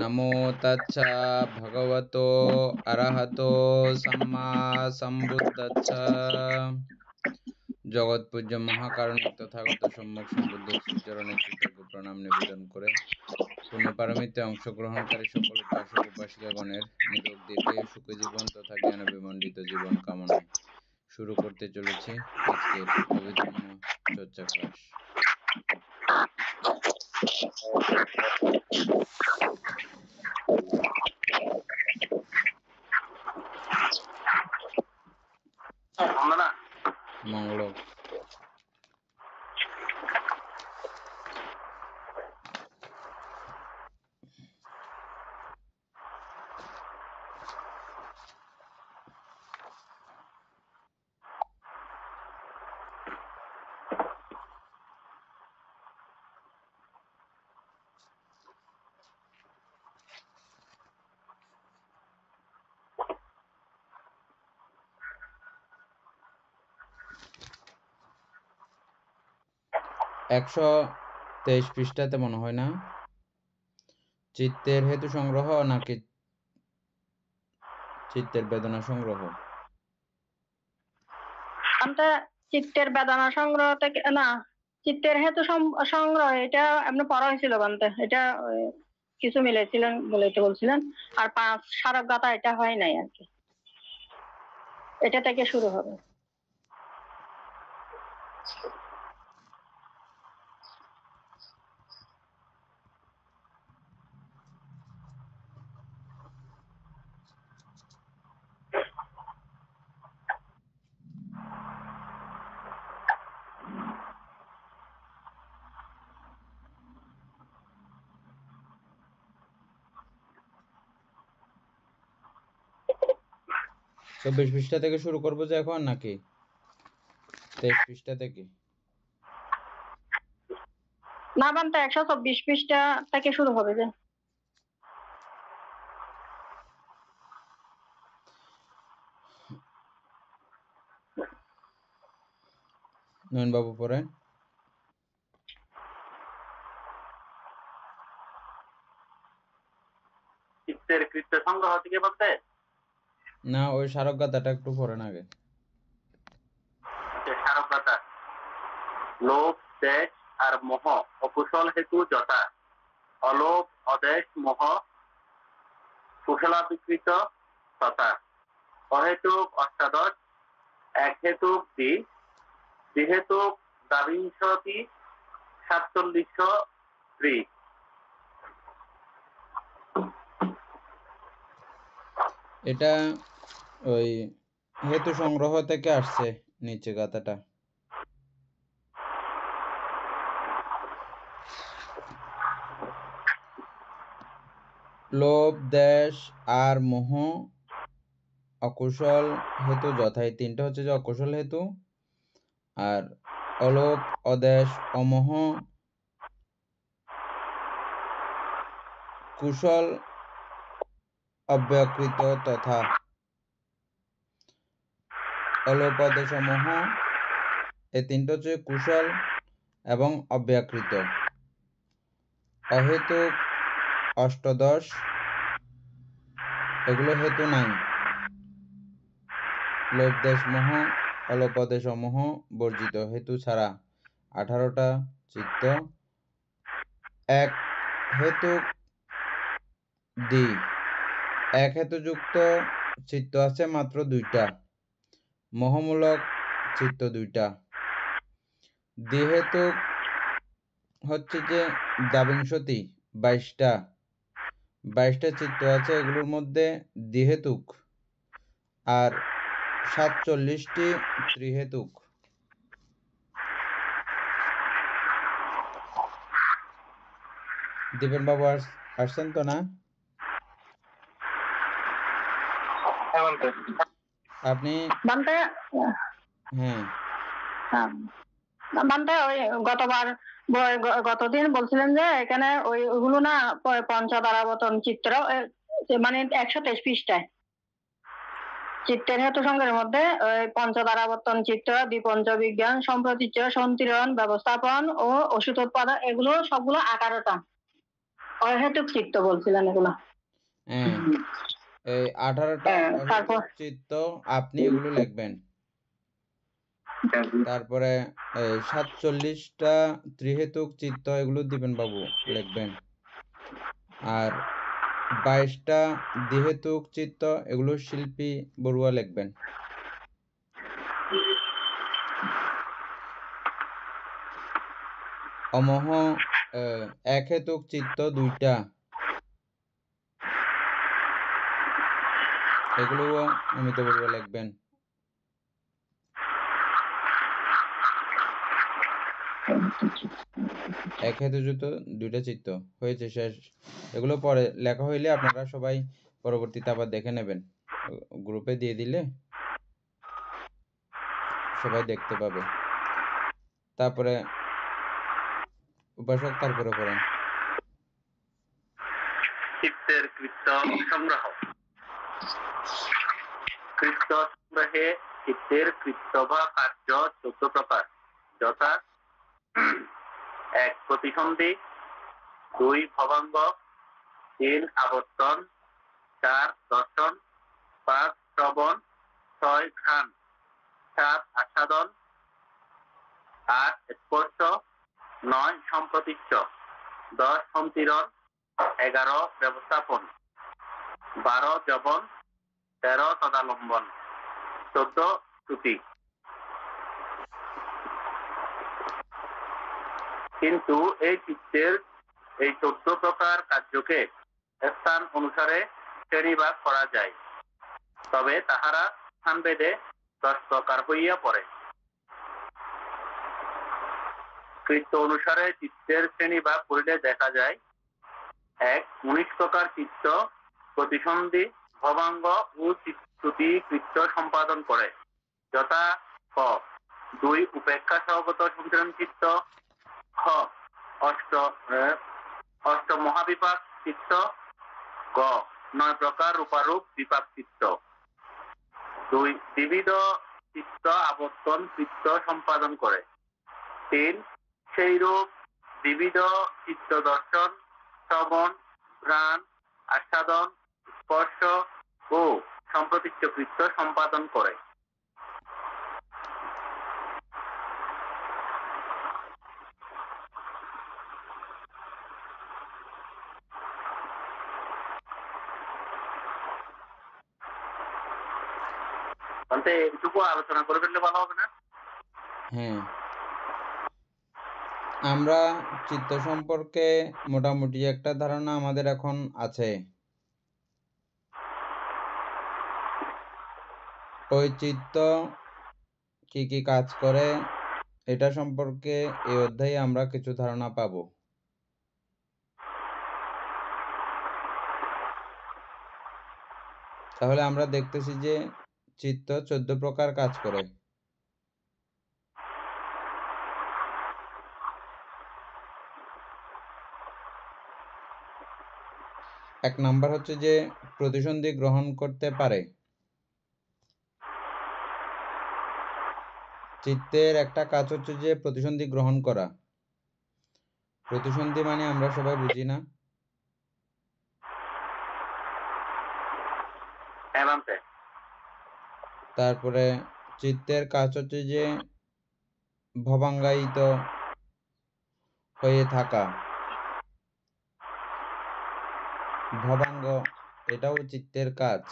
नमो तच्छ भगवतो अरहतो सम्मा सम्बुद्धच्छ জগৎপূজ্য মহাকারণিক তথাগত সম্যক সম্বুদ্ধ শ্রীচরণে কৃতজ্ঞ প্রণাম নিবেদন করে পুণ্যপারমিতে অংশগ্রহণকারী সকল উপাসক উপাসিকাগণের নিরোগ দীর্ঘায়ু সুখী জীবন তথা জ্ঞান বিমণ্ডিত জীবন কামনায় শুরু করতে চলেছি আজকের অভিধর্ম চর্চা ক্লাস। মঙ্গল। একশো 23 পৃষ্ঠাতে মনে হয় না চিত্তের হেতু সংগ্রহ নাকি চিত্তের বেদনা সংগ্রহ? চিত্তের বেদনা সংগ্রহ থেকে না, চিত্তের হেতু সংগ্রহ এটা আপনি পড়া হয়েছিল বানতে, এটা কিছু মিলেছিলেন বলেতে বলছিলেন, আর 5 স্মারক গাথা এটা হয় নাই আর কি, এটা থেকে শুরু হবে। তো 20 পৃষ্ঠা থেকে শুরু করবো যে এখন নাকি 23 পৃষ্ঠা থেকে? না বানতে 124 পৃষ্ঠা থেকে শুরু হবে যে। নয়ন বাবু পড়েন। চিত্তের কৃত্য সংগ্রহ থেকে বলতে না, ওই স্মারক গাথাটা একটু পড়েন আগে। স্মারক গাথা। লোভ দেশ আর মোহ অকুশল হেতু যথা অলোভ অদেশ মোহ কুশলাবিকৃত তথা অহেতুক অষ্টাদশ এক হেতুক দ্বিহেতুক দ্বাবিংশতি 47 এটা ওই হেতু সংগ্রহ থেকে আসছে নিচে গাথাটা। লোভ দেশ আর মোহ অকুশল হেতু যথা, এই তিনটা হচ্ছে যে অকুশল হেতু, আর অলোভ অদেশ অমোহ কুশল অব্যকৃত তথা অলোভ অদেশ অমোহ, এই তিনটা হচ্ছে কুশল এবং অব্যকৃত। অহেতুক অষ্টাদশ এগুলো হেতু নাই। লোভ দেশ মোহ অলোভ অদেশ অমোহ বর্জিত হেতু ছাড়া 18টা চিত্ত। এক হেতুক এক হেতুযুক্ত চিত্ত আছে মাত্র 2টা, মোহমূলক চিত্ত 2টা। দ্বিহেতুক হচ্ছে যে দ্বাবিংশতি 22টা চিত্ত আছে, এগুলোর মধ্যে দ্বিহেতুক আর 47টি ত্রিহেতুক। দীপেন বাবু আসছেন তো না? আপনি হ্যাঁ ওই গতদিন বলছিলেন যে এখানে ওইগুলো না পঞ্চদারাবতন চিত্র, মানে 123 পৃষ্ঠায় চিত্তের হেতু সংগ্রহের মধ্যে ওই পঞ্চদারাবর্তন চিত্র, দ্বিপঞ্চ বিজ্ঞান, সম্প্রতীচ্য, সন্তিরণ, ব্যবস্থাপন ও ওষুধ উৎপাদন, এগুলো সবগুলো 18টা অহেতুক চিত্ত বলছিলেন এগুলা। হ্যাঁ, এই 18টা অহেতুক তারপর চিত্ত আপনি এগুলো লিখবেন। তারপরে 47টা ত্রিহেতুক চিত্ত এগুলো দিবেন বাবু, লিখবেন। আর 22টা দ্বিহেতুক চিত্ত এগুলো শিল্পী বড়ুয়া লিখবেন। অমোহ এক হেতুক চিত্ত 2টা, এগুলোও অমিত বড়ুয়া লিখবেন। এক হেতু যুক্ত 2টা চিত্ত হয়েছে, শেষ। এগুলো পরে লেখা হইলে আপনারা সবাই পরবর্তীতে আবার দেখে নেবেন, গ্রুপে দিয়ে দিলে সবাই দেখতে পাবে। তারপরে উপাসক তারপরে পড়েন। চিত্তের কৃত্য সংগ্রহ। কৃত্য সংগ্রহে চিত্তের কৃত্য বা কার্য 14 প্রকার, যথা 1 প্রতিসন্ধি, 2 ভবাঙ্গ, 3 আবর্তন, 4 দর্শন, 5 শ্রবণ, 6 ঘ্রাণ, 7 আস্বাদন, 8 স্পর্শ, 9 সম্প্রতিষ্ঠ, 10 সঞ্চিরণ, 11 ব্যবস্থাপন, 12 জবন, 13 তদালম্বন, 14 শ্রুতি। কিন্তু এই চিত্তের এই 14 প্রকার কার্যকে স্থান অনুসারে শ্রেণীভাগ করা যায়, তবে তাহারা স্থানভেদে 10 প্রকার হইয়া পড়ে। কৃত্য অনুসারে চিত্তের শ্রেণীভাগ করিলে দেখা যায়: 1 19 প্রকার চিত্ত প্রতিসন্ধি, ভবাঙ্গ ও শ্রুতি কৃত্য সম্পাদন করে, যথা ক 2 উপেক্ষা সহগত সঞ্চরণ চিত্ত, খ অষ্ট মহাবিপাক চিত্ত, গ 9 প্রকার রূপারূপ বিপাক চিত্ত। 2 বিবিধ চিত্ত আবর্তন চিত্ত সম্পাদন করে। 3 সেই রূপ বিবিধ চিত্ত দর্শন, শ্রবণ, ঘ্রাণ, আস্বাদন, স্পর্শ ও সম্প্রতিষ্ঠ কৃত্য সম্পাদন করে। এটুকু আলোচনা করে ফেললে ভালো হবে না? হ্যাঁ, আমরা চিত্ত সম্পর্কে মোটামুটি একটা ধারণা আমাদের এখন আছে। ওই চিত্ত কি কি কাজ করে এটা সম্পর্কে এই অধ্যায়ে আমরা কিছু ধারণা পাবো। তাহলে আমরা দেখতেছি যে চিত্ত 14 প্রকার কাজ করে। এক নাম্বার হচ্ছে যে প্রতিসন্ধি গ্রহণ করতে পারে। চিত্তের একটা কাজ হচ্ছে যে প্রতিসন্ধি গ্রহণ করা। প্রতিসন্ধি মানে আমরা সবাই বুঝি না? তারপরে চিত্তের কাজ হচ্ছে যে ভবাঙ্গায়িত হয়ে থাকা। ভবাঙ্গ এটাও চিত্তের কাজ।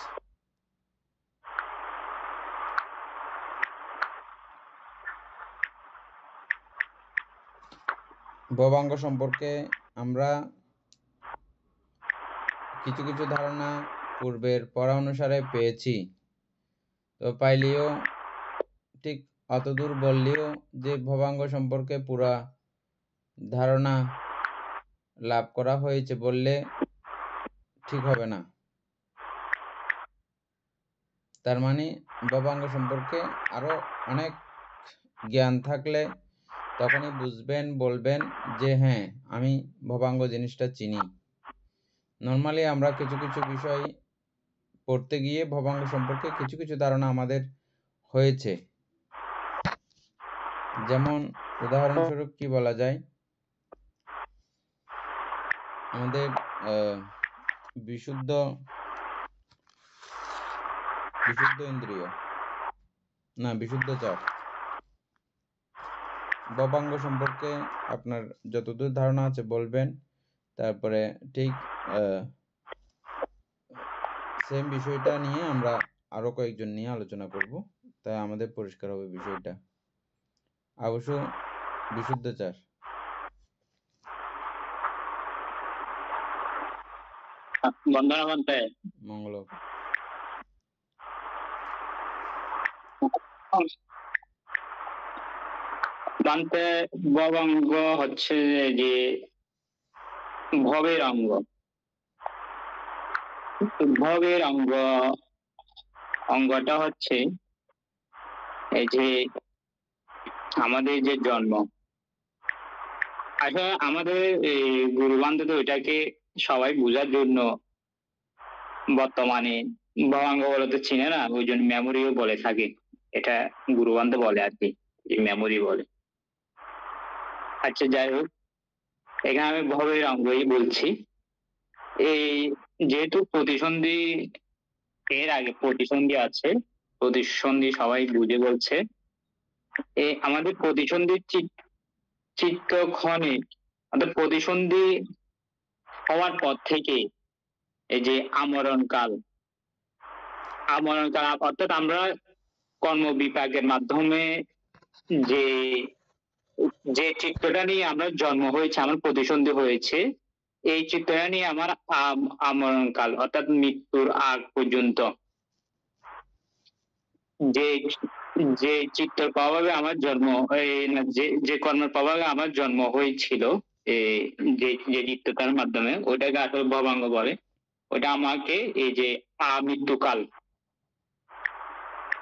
ভবাঙ্গ সম্পর্কে আমরা কিছু কিছু ধারণা পূর্বের পড়া অনুসারে পেয়েছি, তো পাইলেও ঠিক অতদূর বললেও যে ভবাঙ্গ সম্পর্কে পুরা ধারণা লাভ করা হয়েছে বললে ঠিক হবে না। তার মানে ভবাঙ্গ সম্পর্কে আরো অনেক জ্ঞান থাকলে তখনই বুঝবেন, বলবেন যে হ্যাঁ আমি ভবাঙ্গ জিনিসটা চিনি। নর্মালি আমরা কিছু কিছু বিষয় পড়তে গিয়ে ভবাঙ্গ সম্পর্কে কিছু কিছু ধারণা আমাদের হয়েছে। যেমন উদাহরণস্বরূপ কি বলা যায়, আমাদের বিশুদ্ধ বিশুদ্ধ ইন্দ্রিয়, না বিশুদ্ধ চার। ভবাঙ্গ সম্পর্কে আপনার যতদূর ধারণা আছে বলবেন, তারপরে ঠিক সেম বিষয়টা নিয়ে আমরা আরো কয়েকজন নিয়ে আলোচনা করব, তাই আমাদের পরিষ্কার হবে বিষয়টা। অবশ্য বিশুদ্ধ চার। বন্দনা বলতে মঙ্গল। বানতে ভবাঙ্গ হচ্ছে যে ভবের অঙ্গ। ভবের অঙ্গটা হচ্ছে এই যে আমাদের যে জন্ম। আসলে আমাদের এই গুরু বান্ধব ওইটাকে সবাই বোঝার জন্য বর্তমানে ভবাঙ্গ বলতে চিনে না, ওই জন্য মেমোরিও বলে থাকে। এটা গুরু বান্ধব বলে আর কি, মেমোরি বলে। আচ্ছা যাই হোক, এখানে আমি ভবের অঙ্গই বলছি। এই যেহেতু প্রতিসন্ধি, এর আগে প্রতিসন্ধি আছে, প্রতিসন্ধি সবাই বুঝে বলছে। আমাদের প্রতিসন্ধি চিত্তক্ষণে, আমাদের প্রতিসন্ধি হওয়ার পর থেকে এই যে আমরণকাল অর্থাৎ আমরা কর্ম বিপাকের মাধ্যমে যে যে চিত্তটা নিয়ে আমরা জন্ম হয়েছে, আমার প্রতিসন্ধি হয়েছে, এই চিত্তটা নিয়ে আমার আমরণকাল অর্থাৎ মৃত্যুর আগ পর্যন্ত যে যে চিত্তের প্রভাবে আমার জন্ম, যে কর্মের প্রভাবে আমার জন্ম হয়েছিল, যে যে চিত্ততার মাধ্যমে, ওটাকে আসলে ভবাঙ্গ বলে। ওটা আমাকে এই যে আমৃত্যুকাল,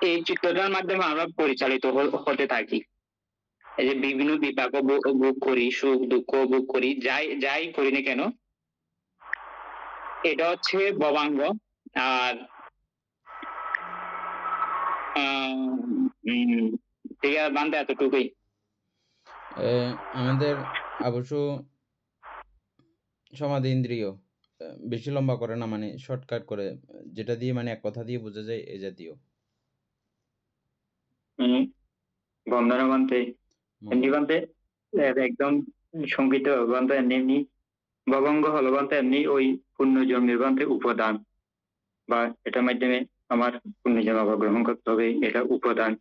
এই চিত্ততার মাধ্যমে আমরা পরিচালিত হতে থাকি। এই যে বিভিন্ন বিপাক ভোগ করি, সুখ দুঃখ ভোগ করি, যাই করি না কেন, এটা হচ্ছে ভবাঙ্গ। আর ঠিক আছে বান্ধব, এতটুকুই। আমাদের অবশ্য সমাধি ইন্দ্রিয় বেশি লম্বা করে না, মানে শর্টকাট করে, যেটা দিয়ে মানে এক কথা দিয়ে বোঝা যায় এই জাতীয়। বন্দনা বানতে এমনি বানতে একদম সংগীত বানতে এমনি ভবঙ্গ হলো বানতে এমনি ওই পুণ্যজন্মের বানতে উপাদান, বা এটার মাধ্যমে আমার পুণ্যজন্ম গ্রহণ করতে হবে, এটা উপাদান।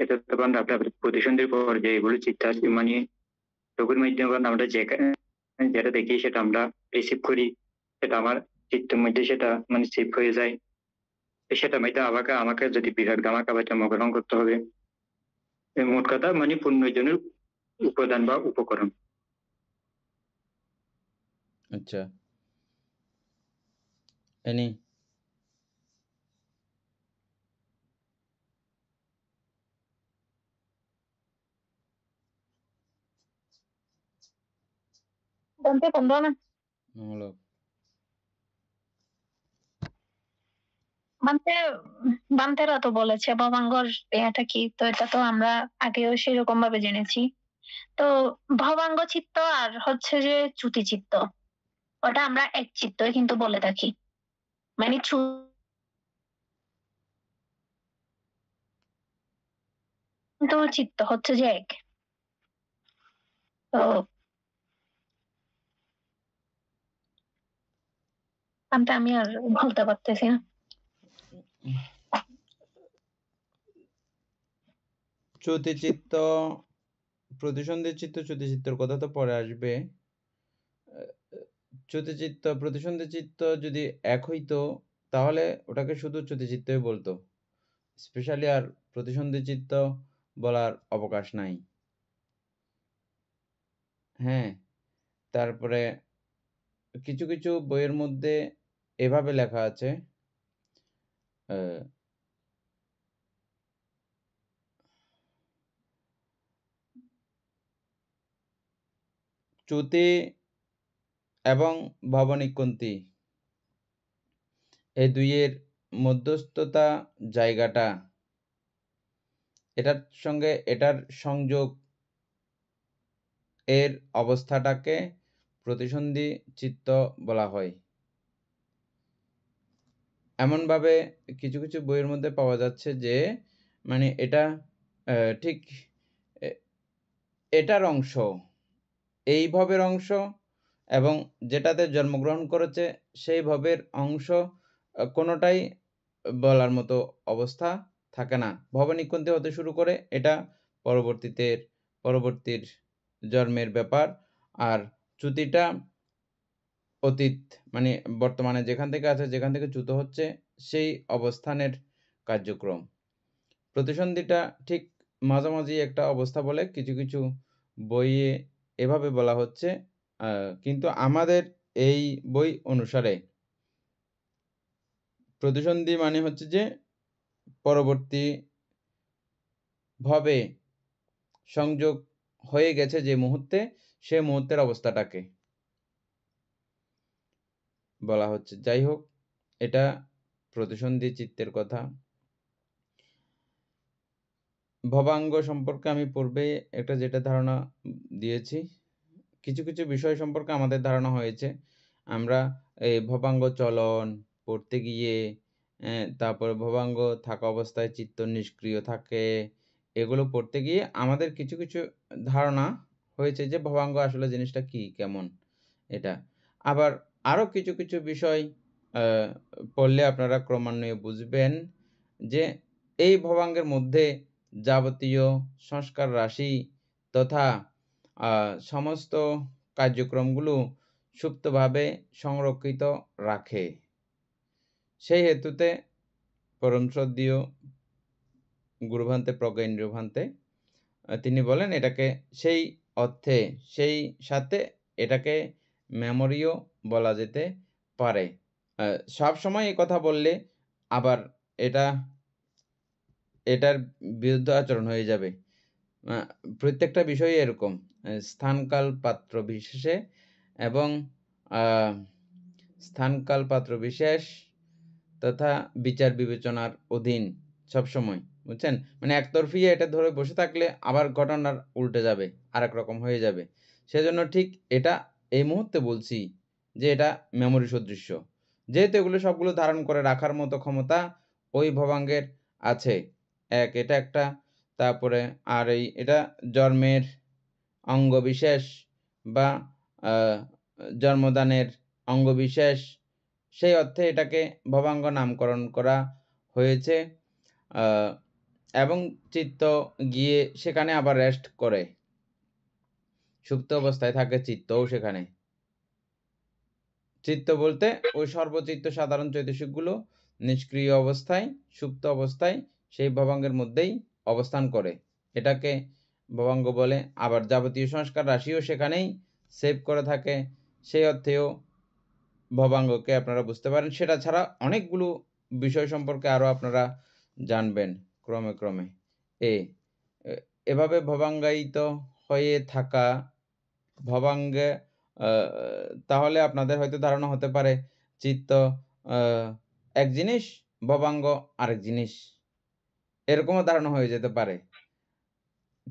এটা তো বান্ধব আপনার প্রতিসন্ধির পর যে এগুলো চিন্তা মানে চোখের মাধ্যমে আমরা যেটা দেখি সেটা আমরা রিসিভ করি, সেটা আমার চিত্তের মধ্যে সেটা মানে সেভ হয়ে যায়। সেটা মধ্যে আমাকে যদি বিরাট আমাকে আবার জন্মগ্রহণ করতে হবে। মোট কথা মানে পুণ্যজনের উপাদান বা উপকরণ। আচ্ছা, এনি বানতে বন্দনা মঙ্গল। বান্তেরা তো বলেছে ভবাঙ্গর এটা কি, তো এটা তো আমরা আগেও সেরকম ভাবে জেনেছি। তো ভবাঙ্গ চিত্ত আর হচ্ছে যে চ্যুতি চিত্ত, ওটা আমরা এক চিত্তই কিন্তু বলে থাকি, মানে কিন্তু চিত্ত হচ্ছে যে এক। তো আমি আর বলতে পারতেছি না। চ্যুতিচিত্ত, প্রতিসন্ধি চিত্ত, চ্যুতিচিত্তর কথা তো পরে আসবে। চ্যুতিচিত্ত প্রতিসন্ধি চিত্ত যদি এক হইতো তাহলে ওটাকে শুধু চ্যুতিচিত্তই বলতো, স্পেশালি আর প্রতিসন্ধি চিত্ত বলার অবকাশ নাই। হ্যাঁ, তারপরে কিছু কিছু বইয়ের মধ্যে এভাবে লেখা আছে, চ্যুতি এবং ভবনিকন্তি এই দুইয়ের মধ্যস্থতা জায়গাটা, এটার সঙ্গে এটার সংযোগ এর অবস্থাটাকে প্রতিসন্ধি চিত্ত বলা হয়। এমনভাবে কিছু কিছু বইয়ের মধ্যে পাওয়া যাচ্ছে যে মানে এটা ঠিক এটার অংশ, এই ভবের অংশ এবং যেটাতে জন্মগ্রহণ করেছে সেই ভবের অংশ কোনোটাই বলার মতো অবস্থা থাকে না। ভবনিকুঞ্জে হতে শুরু করে এটা পরবর্তীর জন্মের ব্যাপার। আর চ্যুতিটা অতীত মানে বর্তমানে যেখান থেকে আছে, যেখান থেকে চ্যুত হচ্ছে সেই অবস্থানের কার্যক্রম। প্রতিসন্ধিটা ঠিক মাঝামাঝি একটা অবস্থা বলে কিছু কিছু বইয়ে এভাবে বলা হচ্ছে। কিন্তু আমাদের এই বই অনুসারে প্রতিসন্ধি মানে হচ্ছে যে পরবর্তী ভাবে সংযোগ হয়ে গেছে যে মুহূর্তে, সে মুহূর্তের অবস্থাটাকে বলা হচ্ছে। যাই হোক, এটা প্রতিসন্ধি চিত্তের কথা। ভবাঙ্গ সম্পর্কে আমি পূর্বে একটা যেটা ধারণা দিয়েছি, কিছু কিছু বিষয় সম্পর্কে আমাদের ধারণা হয়েছে। আমরা এই ভবাঙ্গ চলন পড়তে গিয়ে তারপরে ভবাঙ্গ থাকা অবস্থায় চিত্ত নিষ্ক্রিয় থাকে, এগুলো পড়তে গিয়ে আমাদের কিছু কিছু ধারণা হয়েছে যে ভবাঙ্গ আসলে জিনিসটা কি, কেমন এটা। আবার আরও কিছু কিছু বিষয় পড়লে আপনারা ক্রমান্বয়ে বুঝবেন যে এই ভবাঙ্গের মধ্যে যাবতীয় সংস্কার রাশি তথা সমস্ত কার্যক্রমগুলো সুপ্তভাবে সংরক্ষিত রাখে। সেই হেতুতে পরম শ্রদ্ধেয় গুরুভান্তে প্রজ্ঞা ইন্দ্রিয়ভান্তে তিনি বলেন এটাকে সেই অর্থে, সেই সাথে এটাকে মেমোরিও বলা যেতে পারে। সব সময় এই কথা বললে আবার এটার বিরুদ্ধ আচরণ হয়ে যাবে। প্রত্যেকটা বিষয়ই এরকম স্থানকাল পাত্র বিশেষে এবং স্থানকাল পাত্র বিশেষ তথা বিচার বিবেচনার অধীন সবসময়, বুঝছেন? মানে একতরফি এটা ধরে বসে থাকলে আবার ঘটনার উল্টে যাবে, আরেক রকম হয়ে যাবে। সেজন্য ঠিক এটা এই মুহূর্তে বলছি যে এটা মেমোরি সদৃশ্য, যেহেতু এগুলো সবগুলো ধারণ করে রাখার মতো ক্ষমতা ওই ভবাঙ্গের আছে। এটা একটা, তারপরে আর এটা জন্মের অঙ্গবিশেষ বা জন্মদানের অঙ্গবিশেষ, সেই অর্থে এটাকে ভবাঙ্গ নামকরণ করা হয়েছে। এবং চিত্ত গিয়ে সেখানে আবার রেস্ট করে, সুপ্ত অবস্থায় থাকে চিত্তও সেখানে। চিত্ত বলতে ওই সর্বচিত্ত সাধারণ চৈতসিকগুলো নিষ্ক্রিয় অবস্থায়, সুপ্ত অবস্থায় সেই ভবাঙ্গের মধ্যেই অবস্থান করে, এটাকে ভবাঙ্গ বলে। আবার যাবতীয় সংস্কার রাশিও সেখানেই সেভ করে থাকে, সেই অর্থেও ভবাঙ্গকে আপনারা বুঝতে পারেন। সেটা ছাড়া অনেকগুলো বিষয় সম্পর্কে আরও আপনারা জানবেন ক্রমে ক্রমে। এভাবে ভবাঙ্গায়িত হয়ে থাকা ভবাঙ্গে তাহলে আপনাদের হয়তো ধারণা হতে পারে চিত্ত এক জিনিস, ভবাঙ্গ আরেক জিনিস, এরকমও ধারণা হয়ে যেতে পারে।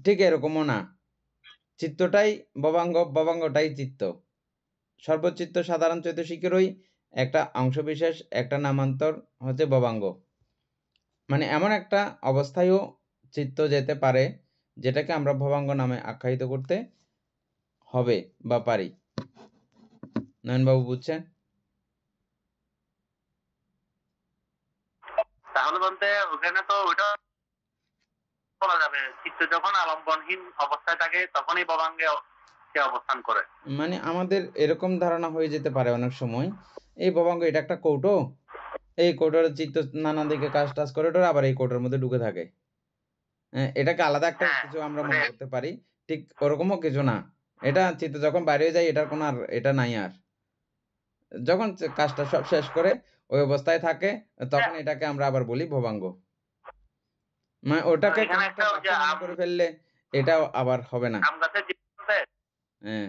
ঠিক এরকমও না, চিত্তটাই ভবাঙ্গ, ভবাঙ্গটাই চিত্ত। সর্বচিত্ত সাধারণ চৈতসিকেরই একটা অংশবিশেষ, একটা নামান্তর হচ্ছে ভবাঙ্গ। মানে এমন একটা অবস্থায়ও চিত্ত যেতে পারে যেটাকে আমরা ভবাঙ্গ নামে আখ্যায়িত করতে হবে বা পারি। নয়নবাবু বুঝছেন? তাহলে বলতে ওখানে তো ওইটা বলা যাবে চিত্ত যখন আলম্বনহীন অবস্থায় থাকে তখনই ভবাঙ্গে সে অবস্থান করে। মানে আমাদের এরকম ধারণা হয়ে যেতে পারে অনেক সময়, এই ভবাঙ্গ এটা একটা কৌটো, এই কৌটোর চিত্ত নানা দিকে কাজ টাজ করে ওটা আবার এই কৌটোর মধ্যে ঢুকে থাকে। এটাকে আলাদা একটা কিছু আমরা মনে করতে পারি, ঠিক ওরকমও কিছু না। এটা চিত্ত যখন বাইরে যায় এটার কোনো আর এটা নাই, আর যখন কাজটা সব শেষ করে ওই অবস্থায় থাকে তখন এটাকে আমরা আবার বলি ভবাঙ্গ। মানে ওটাকে এখানে একটা ওই যে মনে করে ফেললে এটাও আবার হবে না। আম গাছের হ্যাঁ,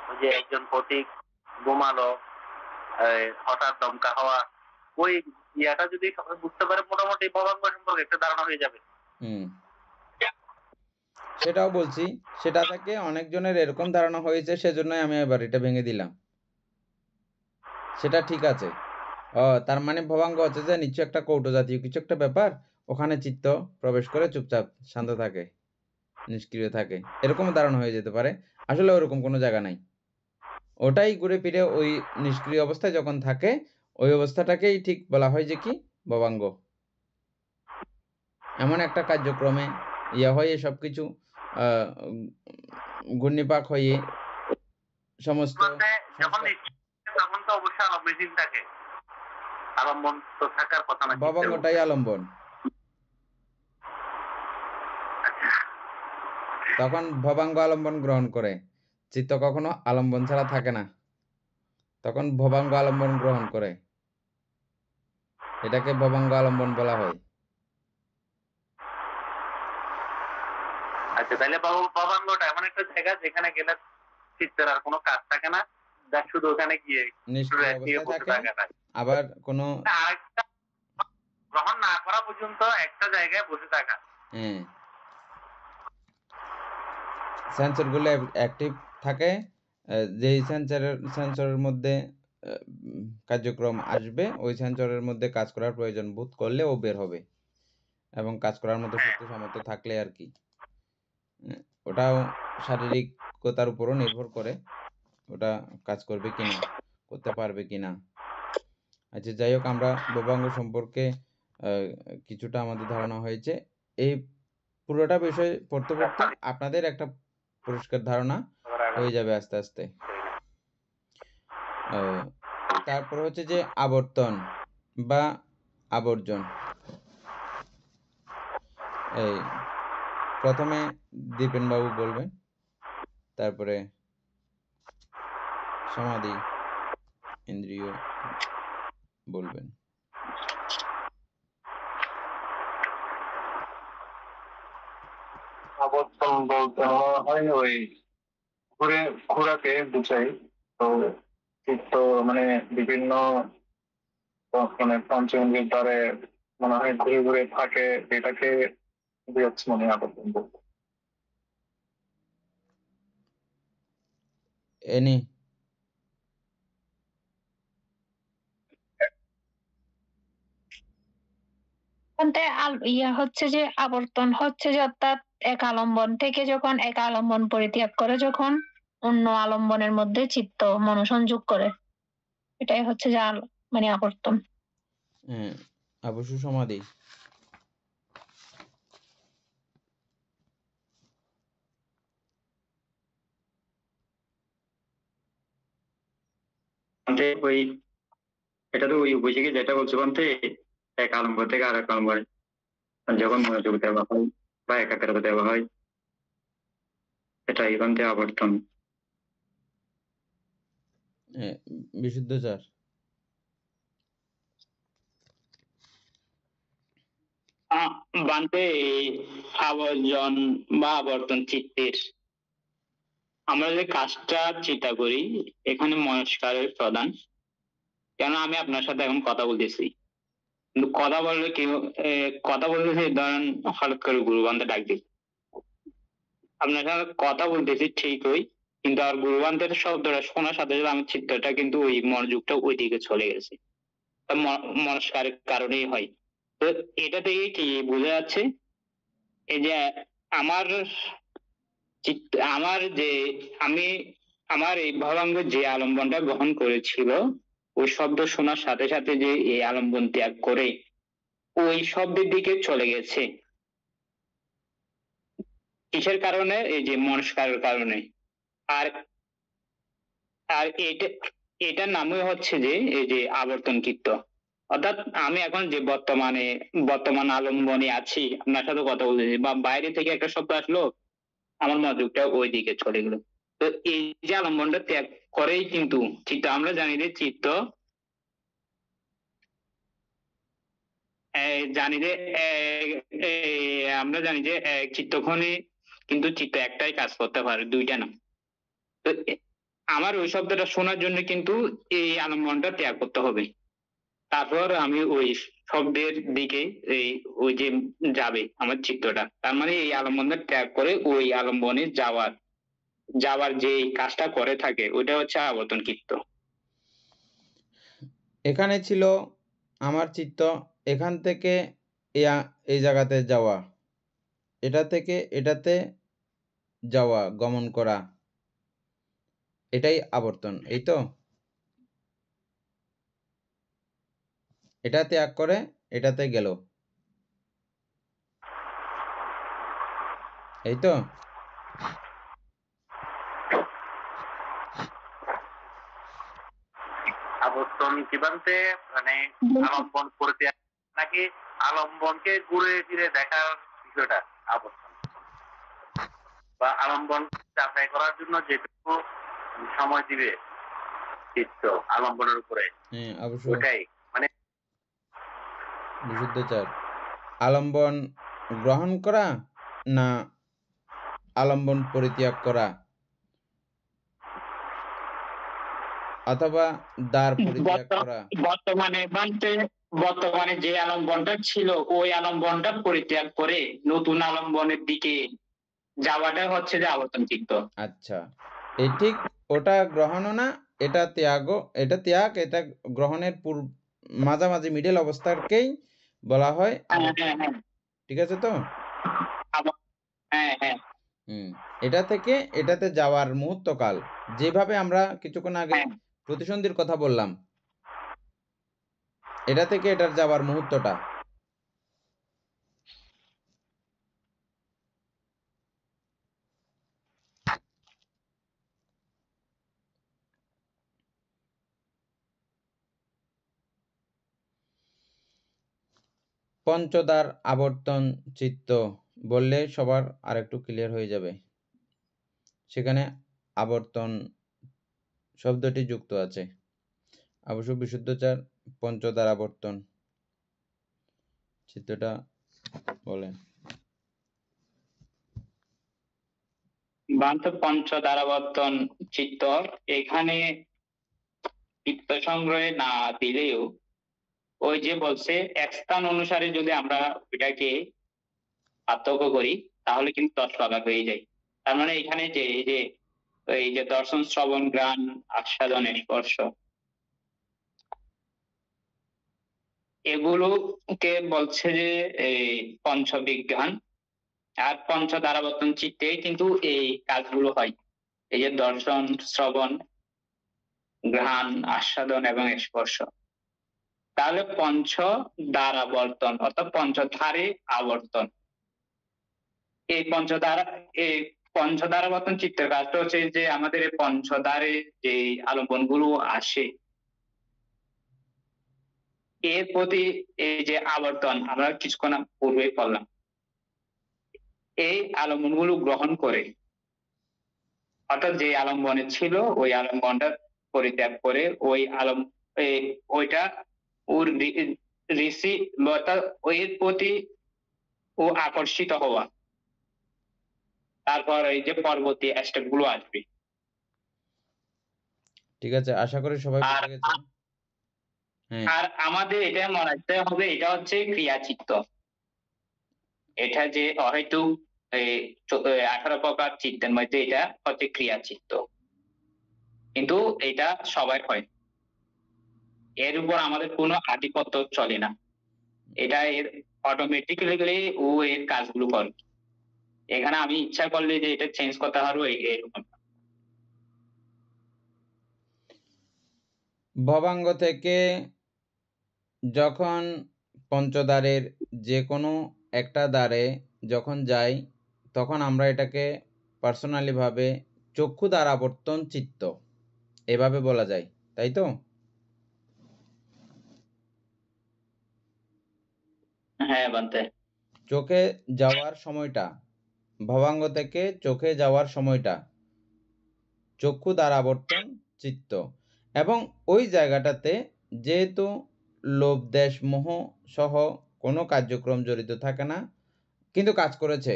ওই যে একজন পথিক ঘুমালো, হঠাৎ দমকা হওয়া, ওই ইয়াটা যদি সবাই বুঝতে পারে মোটামুটি ভবাঙ্গ সম্পর্কে একটা ধারণা হয়ে যাবে। সেটাও বলছি, সেটা থেকে অনেকজনের এরকম ধারণা হয়েছে, সেজন্যই আমি এবার এটা ভেঙে দিলাম। সেটা ঠিক আছে। তার মানে ভবাঙ্গ হচ্ছে যে নিশ্চয় একটা কৌটো জাতীয় কিছু একটা ব্যাপার, ওখানে চিত্ত প্রবেশ করে চুপচাপ শান্ত থাকে, নিষ্ক্রিয় থাকে, এরকম ধারণা হয়ে যেতে পারে। আসলে ওরকম কোনো জায়গা নাই। ওটাই ঘুরে ফিরে ওই নিষ্ক্রিয় অবস্থায় যখন থাকে, ওই অবস্থাটাকেই ঠিক বলা হয় যে কি ভবাঙ্গ। এমন একটা কার্যক্রমে হয়ে সবকিছু ঘূর্ণিপাক হয়ে সমস্ত মানে যখন তখন তো অবশ্যই আলম্বন থাকে, আলম্বন তো থাকার কথা না। ভবাঙ্গটাই আলম্বন। তখন ভবাঙ্গ আলম্বন গ্রহণ করে, চিত্ত কখনো আলম্বন ছাড়া থাকে না, তখন ভবাঙ্গ আলম্বন গ্রহণ করে, এটাকে ভবাঙ্গ আলম্বন বলা হয়। আচ্ছা, তাহলে ভবাঙ্গটা এমন একটা জায়গা যেখানে গেলে চিত্তের আর কোনো কাজ থাকে না, যা শুধু ওখানে গিয়ে নিষ্ক্রিয় অবস্থায় থাকে, আবার কোনো আরেকটা গ্রহণ না করা পর্যন্ত একটা জায়গায় বসে থাকা। সেন্সর গুলো অ্যাক্টিভ থাকে, যেই সেন্সরের মধ্যে কার্যক্রম আসবে, ওই সেন্সরের মধ্যে কাজ করার প্রয়োজন বোধ করলে ও বের হবে, এবং কাজ করার মতো শক্তি সামর্থ্য থাকলে আর কি। ওটাও শারীরিকতার উপরও নির্ভর করে, ওটা কাজ করবে কিনা, করতে পারবে কিনা। আচ্ছা, যাই হোক, আমরা ভবাঙ্গ সম্পর্কে কিছুটা আমাদের ধারণা হয়েছে। এই পুরোটা বিষয় পড়তে পড়তে আপনাদের একটা পরিষ্কার ধারণা হয়ে যাবে আস্তে আস্তে। তারপর হচ্ছে যে আবর্তন বা আবর্জন। এই প্রথমে দীপেন বাবু বলবেন, তারপরে সমাধি ইন্দ্রিয় বলবেন। আবর্তন বলতে হয় ওই ঘোরাকে বুঝাই। তো চিত্ত মানে বিভিন্ন মানে পঞ্চেন্দ্রিয়ের দ্বারে মনে হয় ঘুরে ঘুরে থাকে, এটাকে বুঝাচ্ছে মনে হয় আবর্তন বলতে। এনি হচ্ছে যে আবর্তন হচ্ছে যে অর্থাৎ এক আলম্বন থেকে যখন এক আলম্বন পরিত্যাগ করে যখন অন্য আলম্বনের মধ্যে চিত্ত মনোসংযোগ করে, এটাই হচ্ছে যে মানে আবর্তন। অবশ্য সমাধি। ওই এটা তো ওই উপযোগী যেটা বলছো বলতে, এক আলম্ব থেকে আর এক আলম্বর যখন মনোযোগ দেওয়া হয় বা একাগ্রতা দেওয়া হয়, এটাই বলতে আবর্তন। বিশুদ্ধচার। বান্তে আবর্জন বা আবর্তন চিত্তের আমরা যে কাজটা চিন্তা করি, এখানে মনস্কারের প্রধান। কেন আমি আপনার সাথে এখন কথা বলতেছি, কিন্তু কথা বললে কি কথা বলতেছি, ধরেন হঠাৎ করে গুরু বান্ধে ডাক দিই, আপনার সাথে কথা বলতেছি ঠিকই, কিন্তু আর গুরু বান্ধের শব্দটা শোনার সাথে সাথে আমার চিত্তটা কিন্তু ওই মনোযোগটা ওই দিকে চলে গেছে। মনস্কারের কারণেই হয়। তো এটা থেকে কি বোঝা যাচ্ছে, এই যে আমার আমার যে আমার এই ভবাঙ্গ যে আলম্বনটা গ্রহণ করেছিল, ওই শব্দ শোনার সাথে সাথে যে এই আলম্বন ত্যাগ করে ওই শব্দের দিকে চলে গেছে। কিসের কারণে? এই যে মনস্কারের কারণে। আর আর এটার নামই হচ্ছে যে এই যে আবর্তন কীর্ত। অর্থাৎ আমি এখন যে বর্তমান আলম্বনে আছি, আপনার সাথে কথা বলতেছি, বা বাইরে থেকে একটা শব্দ আসলো, আমার মনোযোগটা ওই দিকে চলে গেল। তো এই যে আলম্বনটা ত্যাগ করেই কিন্তু চিত্ত, আমরা জানি যে চিত্ত আমরা জানি যে চিত্তক্ষণে কিন্তু চিত্ত একটাই কাজ করতে পারে, দুইটা না। তো আমার ওই শব্দটা শোনার জন্য কিন্তু এই আলম্বনটা ত্যাগ করতে হবে, তারপর আমি ওই শব্দের দিকে এই ওই যে যাবে আমার চিত্তটা, তার মানে এই আলম্বনটা ত্যাগ করে ওই আলম্বনে যাওয়ার যে কাজটা করে থাকে ওইটা হচ্ছে আবর্তন চিত্ত। এখানে ছিল আমার চিত্ত এখান থেকে এই জায়গাতে যাওয়া, এটা থেকে এটাতে যাওয়া, গমন করা, এটাই আবর্তন, এই তো। এটা ত্যাগ করে এটাতে গেল, এই তো। আবর্তন কিভাবে মানে আলম্বন পরিত্যাগ নাকি আলম্বনকে ঘুরে ফিরে দেখার বিষয়টা আবর্তন, বা আলম্বন যাচাই করার জন্য যেটুকু সময় দিবে চিত্ত আলম্বনের উপরে, হ্যাঁ অবশ্যই। ওটাই মানে বিশুদ্ধাচার আলম্বন গ্রহণ করা না আলম্বন পরিত্যাগ করা, অথবা দ্বার পরিত্যাগ করা। বর্তমানে যে আলম্বনটা ছিল ওই আলম্বনটা পরিত্যাগ করে নতুন আলম্বনের দিকে যাওয়াটা হচ্ছে যে আবর্তন চিত্ত। আচ্ছা, এই ঠিক ওটা গ্রহণও না, এটা ত্যাগও, এটা ত্যাগ এটা গ্রহণের মাঝামাঝি মিডল অবস্থাকেই বলা হয় আবর্তন। ঠিক আছে তো? এটা থেকে এটাতে যাওয়ার মুহূর্তকাল, যেভাবে আমরা কিছুক্ষণ আগে প্রতিসন্ধির কথা বললাম, এটা থেকে এটার যাওয়ার মুহূর্তটা। পঞ্চদ্বার আবর্তন চিত্ত বললে সবার আরেকটু ক্লিয়ার হয়ে যাবে। সেখানে আবর্তন শব্দটি যুক্ত আছে। অবশ্য বিশুদ্ধাচার পঞ্চদ্বার আবর্তন চিত্তটা বলেন। পঞ্চদ্বারাবর্তন চিত্ত এখানে চিত্ত সংগ্রহে না দিলেও ওই যে বলছে এক স্থান অনুসারে যদি আমরা ওইটাকে পার্থক্য করি তাহলে কিন্তু 10 ভাগ হয়ে যায়। তার মানে এখানে যে এই যে দর্শন, শ্রবণ, ঘ্রাণ, আস্বাদন, স্পর্শ, এগুলোকে বলছে যে এই পঞ্চবিজ্ঞান। আর পঞ্চদ্বারাবর্তন চিত্তে কিন্তু এই কাজগুলো হয়, এই যে দর্শন, শ্রবণ, ঘ্রাণ, আস্বাদন এবং স্পর্শ। তাহলে পঞ্চ দ্বারাবর্তন অর্থাৎ পঞ্চধারে আবর্তন। এই পঞ্চদ্বারাবর্তন চিত্তের কাজটা হচ্ছে যে আমাদের এই পঞ্চদ্বারে যে আলম্বন গুলো আসে এর প্রতি এই যে আবর্তন আমরা কিছুক্ষণ পূর্বে পড়লাম, এই আলম্বন গুলো গ্রহণ করে, অর্থাৎ যে আলম্বনে ছিল ওই আলম্বনটা পরিত্যাগ করে ওইটা ওর ঋষি অর্থাৎ ওই প্রতি ও আকর্ষিত হওয়া, তারপর এই যে পরবর্তী স্টেপ গুলো আসবে। ঠিক আছে, আশা করি সবাই বুঝে গেছেন। আর আমাদের এটা মনে রাখতে হবে এটা হচ্ছে ক্রিয়াচিত্ত। এটা যে হয়তো 18 প্রকার চিত্তের মধ্যে এটা হচ্ছে ক্রিয়াচিত্ত, কিন্তু এটা সবাই হয়, এর উপর আমাদের কোনো আধিপত্য চলে না, এটা এর অটোমেটিক্যালি ও এর কাজগুলো করে। এখানে আমি ইচ্ছা করলে যে এটা চেঞ্জ করতে পারবো এরকম। ভবাঙ্গ থেকে যখন পঞ্চদ্বারের যে কোনো একটা দ্বারে যখন যাই তখন আমরা এটাকে পার্সোনালি ভাবে চক্ষু দ্বারাবর্তন চিত্ত এভাবে বলা যায়, তাই তো? হ্যাঁ বান্তে। চোখে যাওয়ার সময়টা, ভবাঙ্গ থেকে চোখে যাওয়ার সময়টা চক্ষু দ্বারাবর্তন চিত্ত, এবং ওই জায়গাটাতে যেহেতু লোভ, দেশ, মোহ সহ কোনো কার্যক্রম জড়িত থাকে না, কিন্তু কাজ করেছে,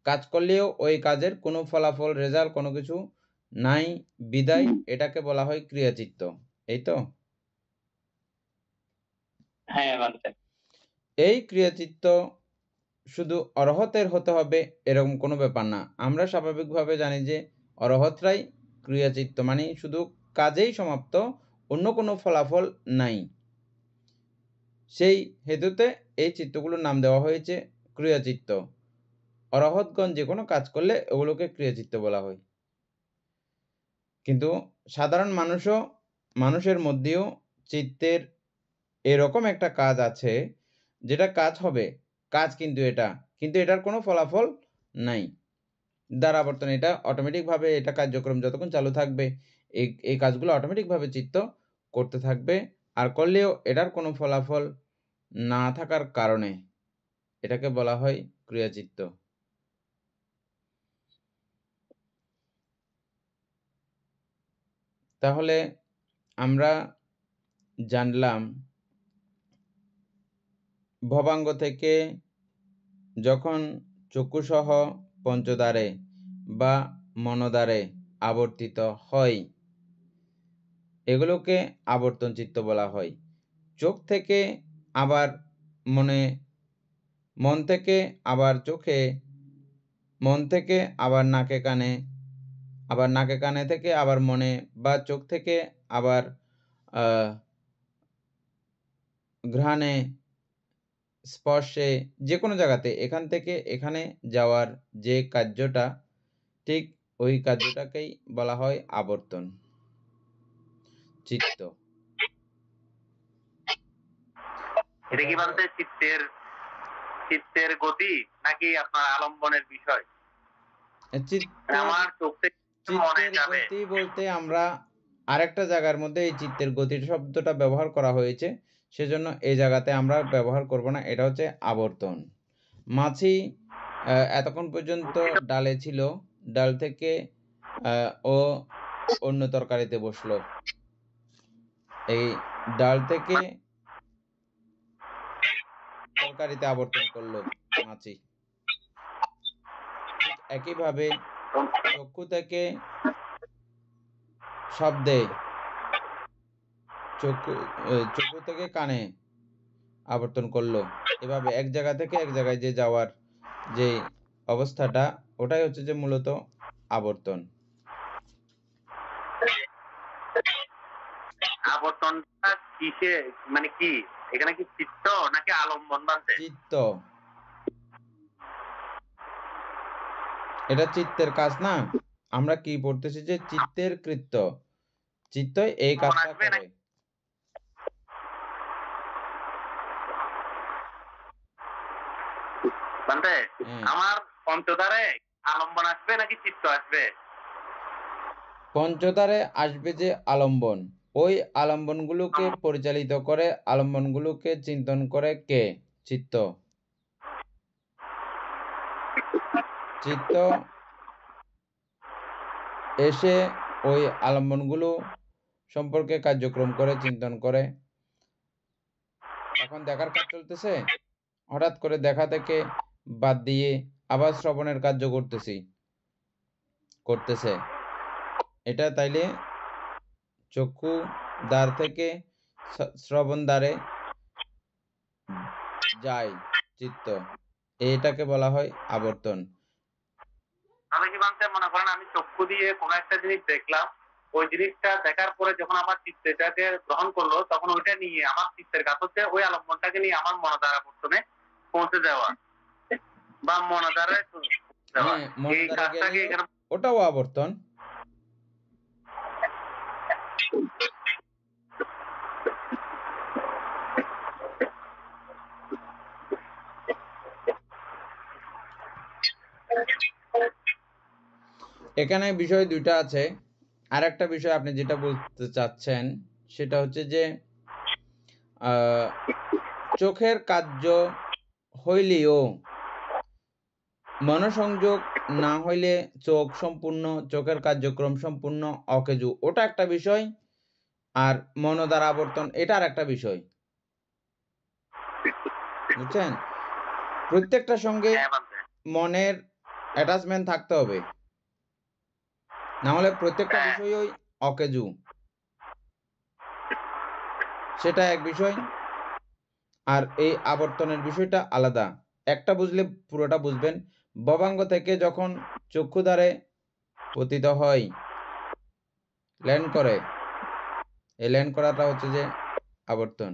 কাজ করলেও ওই কাজের কোনো ফলাফল, রেজাল্ট কোনো কিছু নাই বিদায়, এটাকে বলা হয় ক্রিয়াচিত্ত, এই তো? হ্যাঁ বান্তে। এই ক্রিয়াচিত্ত শুধু অরহতের হতে হবে এরকম কোনো ব্যাপার না। আমরা স্বাভাবিকভাবে জানি যে অরহতরাই ক্রিয়াচিত্ত, মানে শুধু কাজেই সমাপ্ত, অন্য কোনো ফলাফল নাই। সেই হেতুতে এই চিত্তগুলোর নাম দেওয়া হয়েছে ক্রিয়াচিত্ত। অরহতগণ যে কোনো কাজ করলে ওগুলোকে ক্রিয়াচিত্ত বলা হয়। কিন্তু সাধারণ মানুষের মধ্যেও চিত্তের এরকম একটা কাজ আছে যেটা কাজ হবে, কাজ কিন্তু এটার কোনো ফলাফল নাই। দ্বারাবর্তন, এটা অটোমেটিকভাবে এটা কার্যক্রম যতক্ষণ চালু থাকবে এই কাজগুলো অটোমেটিকভাবে চিত্ত করতে থাকবে, আর করলেও এটার কোনো ফলাফল না থাকার কারণে এটাকে বলা হয় ক্রিয়াচিত্ত। তাহলে আমরা জানলাম ভবাঙ্গ থেকে যখন চক্ষুসহ পঞ্চদ্বারে বা মনোদ্বারে আবর্তিত হয় এগুলোকে আবর্তন চিত্ত বলা হয়। চোখ থেকে আবার মনে, মন থেকে আবার চোখে, মন থেকে আবার নাকে কানে, আবার নাকে কানে থেকে আবার মনে, বা চোখ থেকে আবার ঘ্রাণে, স্পর্শে, যে কোনো জায়গাতে এখান থেকে এখানে যাওয়ার যে কার্যটা, ঠিক ওই কার্যটাকেই বলা হয় আবর্তন চিত্ত। এটা কি বলতে চিত্তের গতি নাকি আপনার আলম্বনের বিষয়? আমার চোখ থেকে মনে চিত্তের যাবে গতি বলতে আমরা আরেকটা জায়গার মধ্যে এই চিত্তের গতি শব্দটা ব্যবহার করা হয়েছে, সেজন্য এই জায়গাতে আমরা ব্যবহার করব না। এটা হচ্ছে আবর্তন। মাছি এতক্ষণ পর্যন্ত ডালে ছিল, ডাল থেকে ও অন্য তরকারিতে বসলো, এই ডাল থেকে তরকারিতে আবর্তন করলো মাছি। ঠিক একইভাবে চক্ষু থেকে শব্দে, চক্ষু থেকে কানে আবর্তন করলো। এভাবে এক জায়গা থেকে এক জায়গায় যে যাওয়ার যে অবস্থাটা, ওটাই হচ্ছে যে মূলত আবর্তন। আবর্তনটা কিসে, মানে কি এখানে কি চিত্ত নাকি আলম্বন বানতে? চিত্ত, এটা চিত্তের কাজ না। আমরা কি পড়তেছি যে চিত্তের কৃত্য, চিত্ত এই কাজটা করে। বানতে আমার পঞ্চদ্বারে আলম্বন আসবে নাকি চিত্ত আসবে? পঞ্চদ্বারে আসবে যে আলম্বন, ওই আলম্বনগুলোকে পরিচালিত করে, আলম্বনগুলোকে চিন্তন করে কে? চিত্ত। চিত্ত এসে ওই আলম্বনগুলো সম্পর্কে কার্যক্রম করে, চিন্তন করে। এখন দেখার কাজ চলতেছে, হঠাৎ করে দেখা থেকে বাদ দিয়ে আবার শ্রবণের কার্য করতেছে। এটা তাইলে চক্ষু দ্বার থেকে শ্রবণ দ্বারে যায় চিত্ত, এটাকে বলা হয় আবর্তন। আমি কি বানতে মনে করেন আমি চক্ষু দিয়ে কোনো একটা জিনিস দেখলাম, ওই জিনিসটা দেখার পরে যখন আমার চিত্ত এটাকে গ্রহণ করলো, তখন ওইটা নিয়ে আমার চিত্তের কাজ হচ্ছে ওই আলম্বনটাকে নিয়ে আমার মনোদ্বার আবর্তনে পৌঁছে যাওয়া বা মনোদ্বারে যাওয়া। এই কাজটাকে এখানে ওটাও আবর্তন। এখানে বিষয় দুইটা আছে। আর একটা বিষয় আপনি যেটা বলতে চাচ্ছেন সেটা হচ্ছে যে চোখের কার্য হইলেও মনোসংযোগ না হইলে চোখের কার্যক্রম সম্পূর্ণ অকেজু, ওটা একটা বিষয়। আর মনোদ্বার আবর্তন এটা আর একটা বিষয়, বুঝছেন? প্রত্যেকটার সঙ্গে মনের অ্যাটাচমেন্ট থাকতে হবে, না হলে প্রত্যেকটা বিষয়ই অকেজু, সেটা এক বিষয়। আর এই আবর্তনের বিষয়টা আলাদা। একটা বুঝলে পুরোটা বুঝবেন। ভবাঙ্গ থেকে যখন চক্ষুদ্বারে পতিত হয়, ল্যান্ড করে, এই ল্যান্ড করাটা হচ্ছে যে আবর্তন।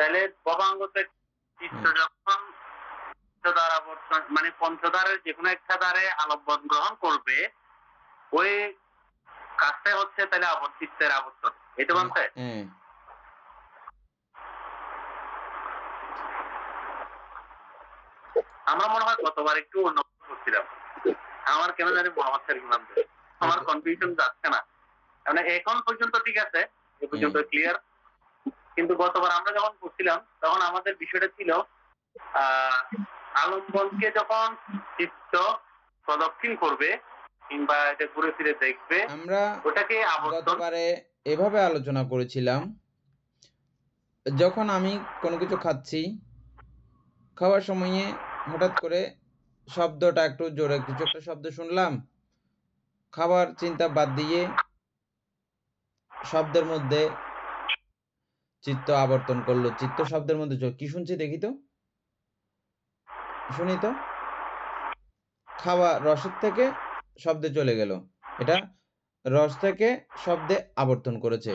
তাহলে ভবাঙ্গ থেকে চিত্ত যখন পঞ্চদ্বার আবর্তন মানে পঞ্চদ্বারের যে কোনো একটা দ্বারে আলম্বন গ্রহণ করবে, ওই কাজটাই হচ্ছে তাহলে চিত্তের আবর্তন। এটা বলতে আমরা মনে হয় গতবার একটু অন্য করছিলাম। আমার কেন জানি মোহাম্মদ শরীফ নাম, আমার কনফিউশন যাচ্ছে না। মানে এখন পর্যন্ত ঠিক আছে, এ পর্যন্ত ক্লিয়ার। কিন্তু গতবার আমরা যখন করছিলাম তখন আমাদের বিষয়টা ছিল আলম্বনকে যখন চিত্ত প্রদক্ষিণ করবে কিংবা এটা ঘুরে ফিরে দেখবে, আমরা ওটাকে গতবারে এভাবে আলোচনা করেছিলাম, যখন আমি কোনো কিছু খাচ্ছি, খাওয়ার সময়ে হঠাৎ করে শব্দটা একটু জোরে, কিছু একটা শব্দ শুনলাম, খাবার চিন্তা বাদ দিয়ে শব্দের মধ্যে চিত্ত আবর্তন করলো। চিত্ত শব্দের মধ্যে কি শুনছি দেখি তো, শুনি তো, খাওয়া রসের থেকে শব্দে চলে গেল, এটা রস থেকে শব্দে আবর্তন করেছে।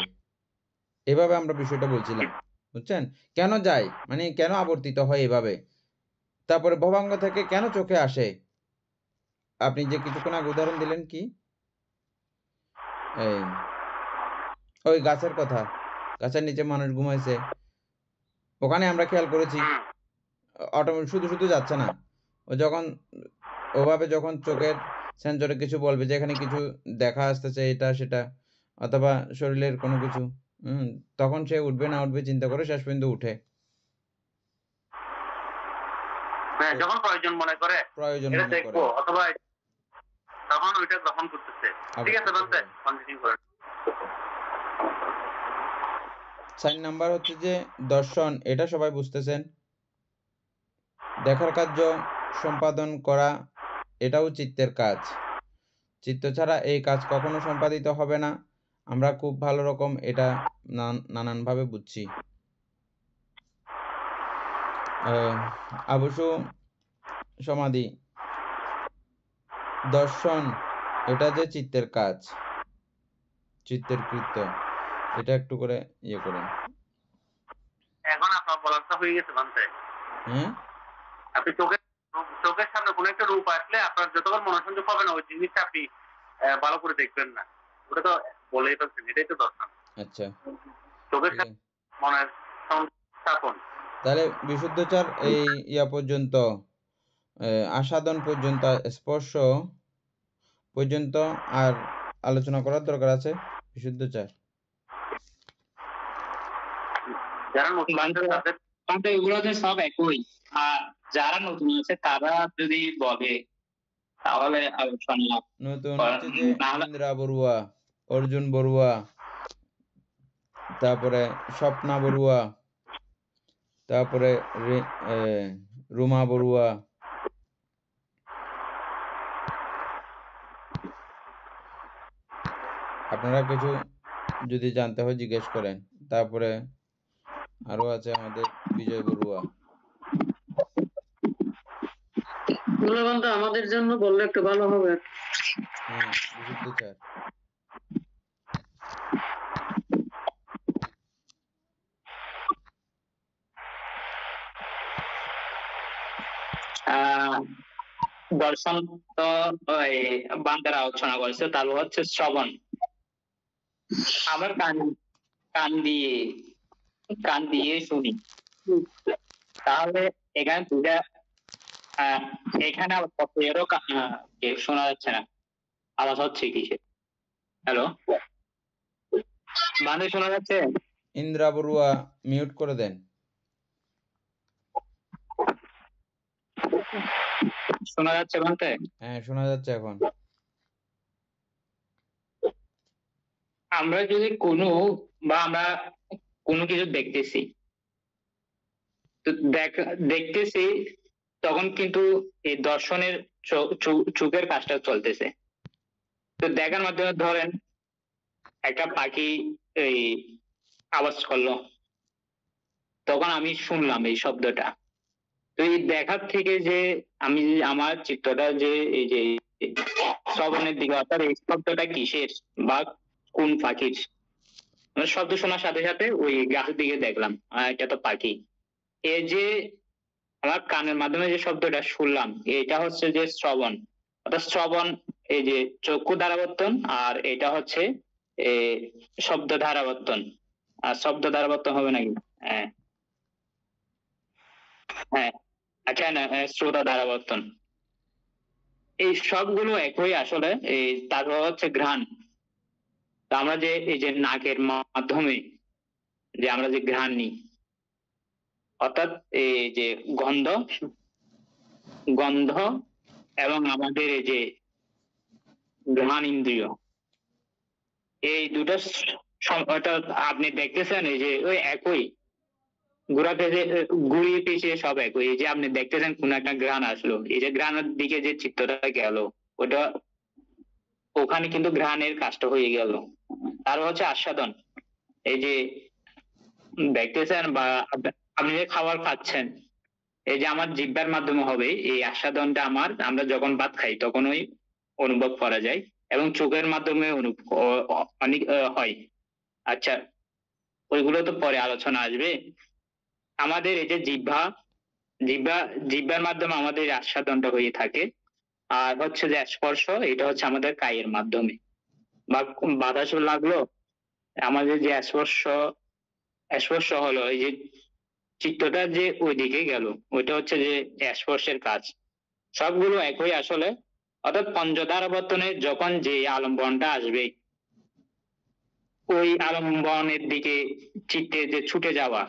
এভাবে আমরা বিষয়টা বলছিলাম, বুঝছেন? কেন যায়, মানে কেন আবর্তিত হয় এভাবে। তারপরে ভবাঙ্গ থেকে কেন চোখে আসে, আপনি যে কিছুক্ষণ আগে উদাহরণ দিলেন কি, এই ওই গাছের কথা, গাছের নিচে মানুষ ঘুমাইছে, ওখানে আমরা খেয়াল করেছি অটোমেটিক শুধু শুধু যাচ্ছে না, ও যখন ওভাবে যখন চোখের সেন্সরে কিছু বলবে যে এখানে কিছু দেখা আসতেছে, এটা সেটা, অথবা শরীরের কোনো কিছু, তখন সে উঠবে না উঠবে চিন্তা করে শেষ পর্যন্ত উঠে, যখন প্রয়োজন মনে করে, প্রয়োজন এটা মনে দেখবো করে, অথবা তখন ওইটা গ্রহণ করতেছে। ঠিক আছে, বলতে কন্টিনিউ করেন। 4 নাম্বার হচ্ছে যে দর্শন, এটা সবাই বুঝতেছেন। দেখার কার্য সম্পাদন করা, এটাও চিত্তের কাজ। চিত্ত ছাড়া এই কাজ কখনো সম্পাদিত হবে না। আমরা খুব ভালো রকম এটা নানানভাবে বুঝছি। আবসু সমাধি, দর্শন, এটা যে চিত্তের কাজ, চিত্তের কৃত্য, এটা একটু করে ইয়ে করেন। এখন আপনার বলাটা হয়ে গেছে বলতে, আপনি চোখের সামনে কোনো একটা রূপ আসলে আপনার যতক্ষণ মনোসংযোগ পাবেন ওই জিনিসটা আপনি ভালো করে দেখবেন না, ওটা তো বলেই ফেলছেন, এটাই তো দর্শন। আচ্ছা, চোখের সামনে মনের স্থাপন। তাহলে বিশুদ্ধচার এই ইয়া পর্যন্ত, আস্বাদন পর্যন্ত, স্পর্শ পর্যন্ত আর আলোচনা করার দরকার আছে। বিশুদ্ধচার যারা নতুন এগুলোতে সব একই, আর যারা নতুন আছে তারা যদি বলে তাহলে আলোচনা। নতুন হচ্ছে যে ইন্দ্রা বড়ুয়া, অর্জুন বড়ুয়া, তারপরে স্বপ্না বড়ুয়া, তারপরে রুমা বড়ুয়া, আপনারা কিছু যদি জানতে হয় জিজ্ঞেস করেন। তারপরে আরো আছে আমাদের বিজয় বড়ুয়া। আমাদের জন্য বললে একটু ভালো হবে। বিশুদ্ধচার দর্শন তো ওই বান্দারা আলোচনা করেছে, তারপর হচ্ছে শ্রবণ। আমার কান দিয়ে শুনি, তাহলে এখানে দুটা, এখানে আবার এরও শোনা যাচ্ছে না, আওয়াজ হচ্ছে কিসে? হ্যালো, মানে শোনা যাচ্ছে? ইন্দ্রা বড়ুয়া মিউট করে দেন। শোনা যাচ্ছে বলতে? হ্যাঁ, শোনা যাচ্ছে এখন। আমরা যদি আমরা কোনো কিছু দেখতেছি, তো দেখতেছি, তখন কিন্তু এই দর্শনের চোখের কাজটা চলতেছে। তো দেখার মাধ্যমে ধরেন একটা পাখি এই আওয়াজ করলো, তখন আমি শুনলাম এই শব্দটা। তো এই দেখার থেকে যে আমি আমার চিত্রটা যে এই যে শ্রবণের দিকে, অর্থাৎ এই শব্দটা কিসের বা কোন পাখির, মানে শব্দ শোনার সাথে সাথে ওই গাছের দিকে দেখলাম এটা তো পাখি। এই যে আমার কানের মাধ্যমে যে শব্দটা শুনলাম, এটা হচ্ছে যে শ্রবণ, অর্থাৎ শ্রবণ এই যে চক্ষু ধারাবর্তন, আর এটা হচ্ছে শব্দ ধারাবর্তন। আর শব্দ ধারাবর্তন হবে নাকি? হ্যাঁ হ্যাঁ, আচ্ছা না, শ্রোতা ধারাবর্তন। এই সবগুলো একই আসলে। এই তারপর হচ্ছে ঘ্রাণ। তো আমরা যে এই যে নাকের মাধ্যমে যে আমরা যে ঘ্রাণ নিই, অর্থাৎ এই যে গন্ধ গন্ধ এবং আমাদের এই যে ঘ্রাণ ইন্দ্রিয়, এই দুটো অর্থাৎ আপনি দেখতেছেন এই যে ওই একই ঘোরাতে যে ঘুরিয়ে পিছিয়ে সব একই। এই যে আপনি দেখতেছেন কোন একটা ঘ্রাণ আসলো, এই যে ঘ্রাণের দিকে যে চিত্রটা গেল, ওটা ওখানে কিন্তু ঘ্রাণের কাজটা হয়ে গেল। তারপর হচ্ছে আস্বাদন। এই যে দেখতেছেন বা আপনি যে খাবার খাচ্ছেন, এই যে আমার জিহ্বার মাধ্যমে হবে এই আস্বাদনটা। আমরা যখন ভাত খাই তখনই অনুভব করা যায়, এবং চোখের মাধ্যমে অনেক হয়। আচ্ছা, ওইগুলো তো পরে আলোচনা আসবে। আমাদের এই যে জিহ্বার মাধ্যমে আমাদের এই আস্বাদনটা হয়ে থাকে। আর হচ্ছে যে স্পর্শ, এটা হচ্ছে আমাদের কায়ের মাধ্যমে, বা বাতাস লাগলো, আমাদের যে স্পর্শ হলো, এই যে চিত্তটা যে ওইদিকে গেল, ওইটা হচ্ছে যে স্পর্শের কাজ। সবগুলো একই আসলে। অর্থাৎ পঞ্চধারাবর্তনে যখন যে আলম্বনটা আসবে, ওই আলম্বনের দিকে চিত্তে যে ছুটে যাওয়া,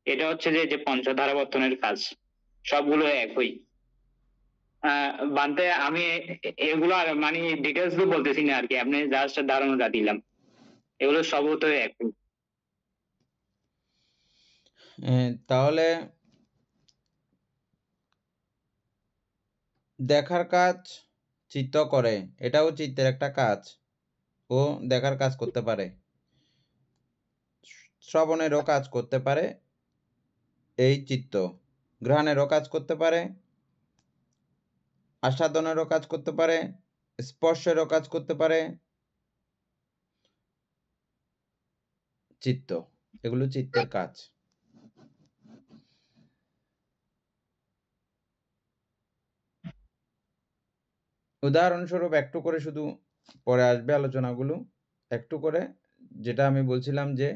এটা হচ্ছে যে পঞ্চধারাবর্তনের কাজ। সবগুলো একই। বানতে আমি এগুলো আর মানে ডিটেলস গুলো বলতেছি না আর কি, আপনি জাস্ট ধারণাটা দিলাম। এগুলো সব তো একই। তাহলে দেখার কাজ চিত্ত করে, এটাও চিত্তের একটা কাজ, ও দেখার কাজ করতে পারে, শ্রবণেরও কাজ করতে পারে এই চিত্ত, ঘ্রাণেরও কাজ করতে পারে, আস্বাদনেরও কাজ করতে পারে, স্পর্শেরও কাজ করতে পারে চিত্ত। এগুলো চিত্তের কাজ। উদাহরণস্বরূপ একটু করে, শুধু পরে আসবে আলোচনাগুলো, একটু করে যেটা আমি বলছিলাম যে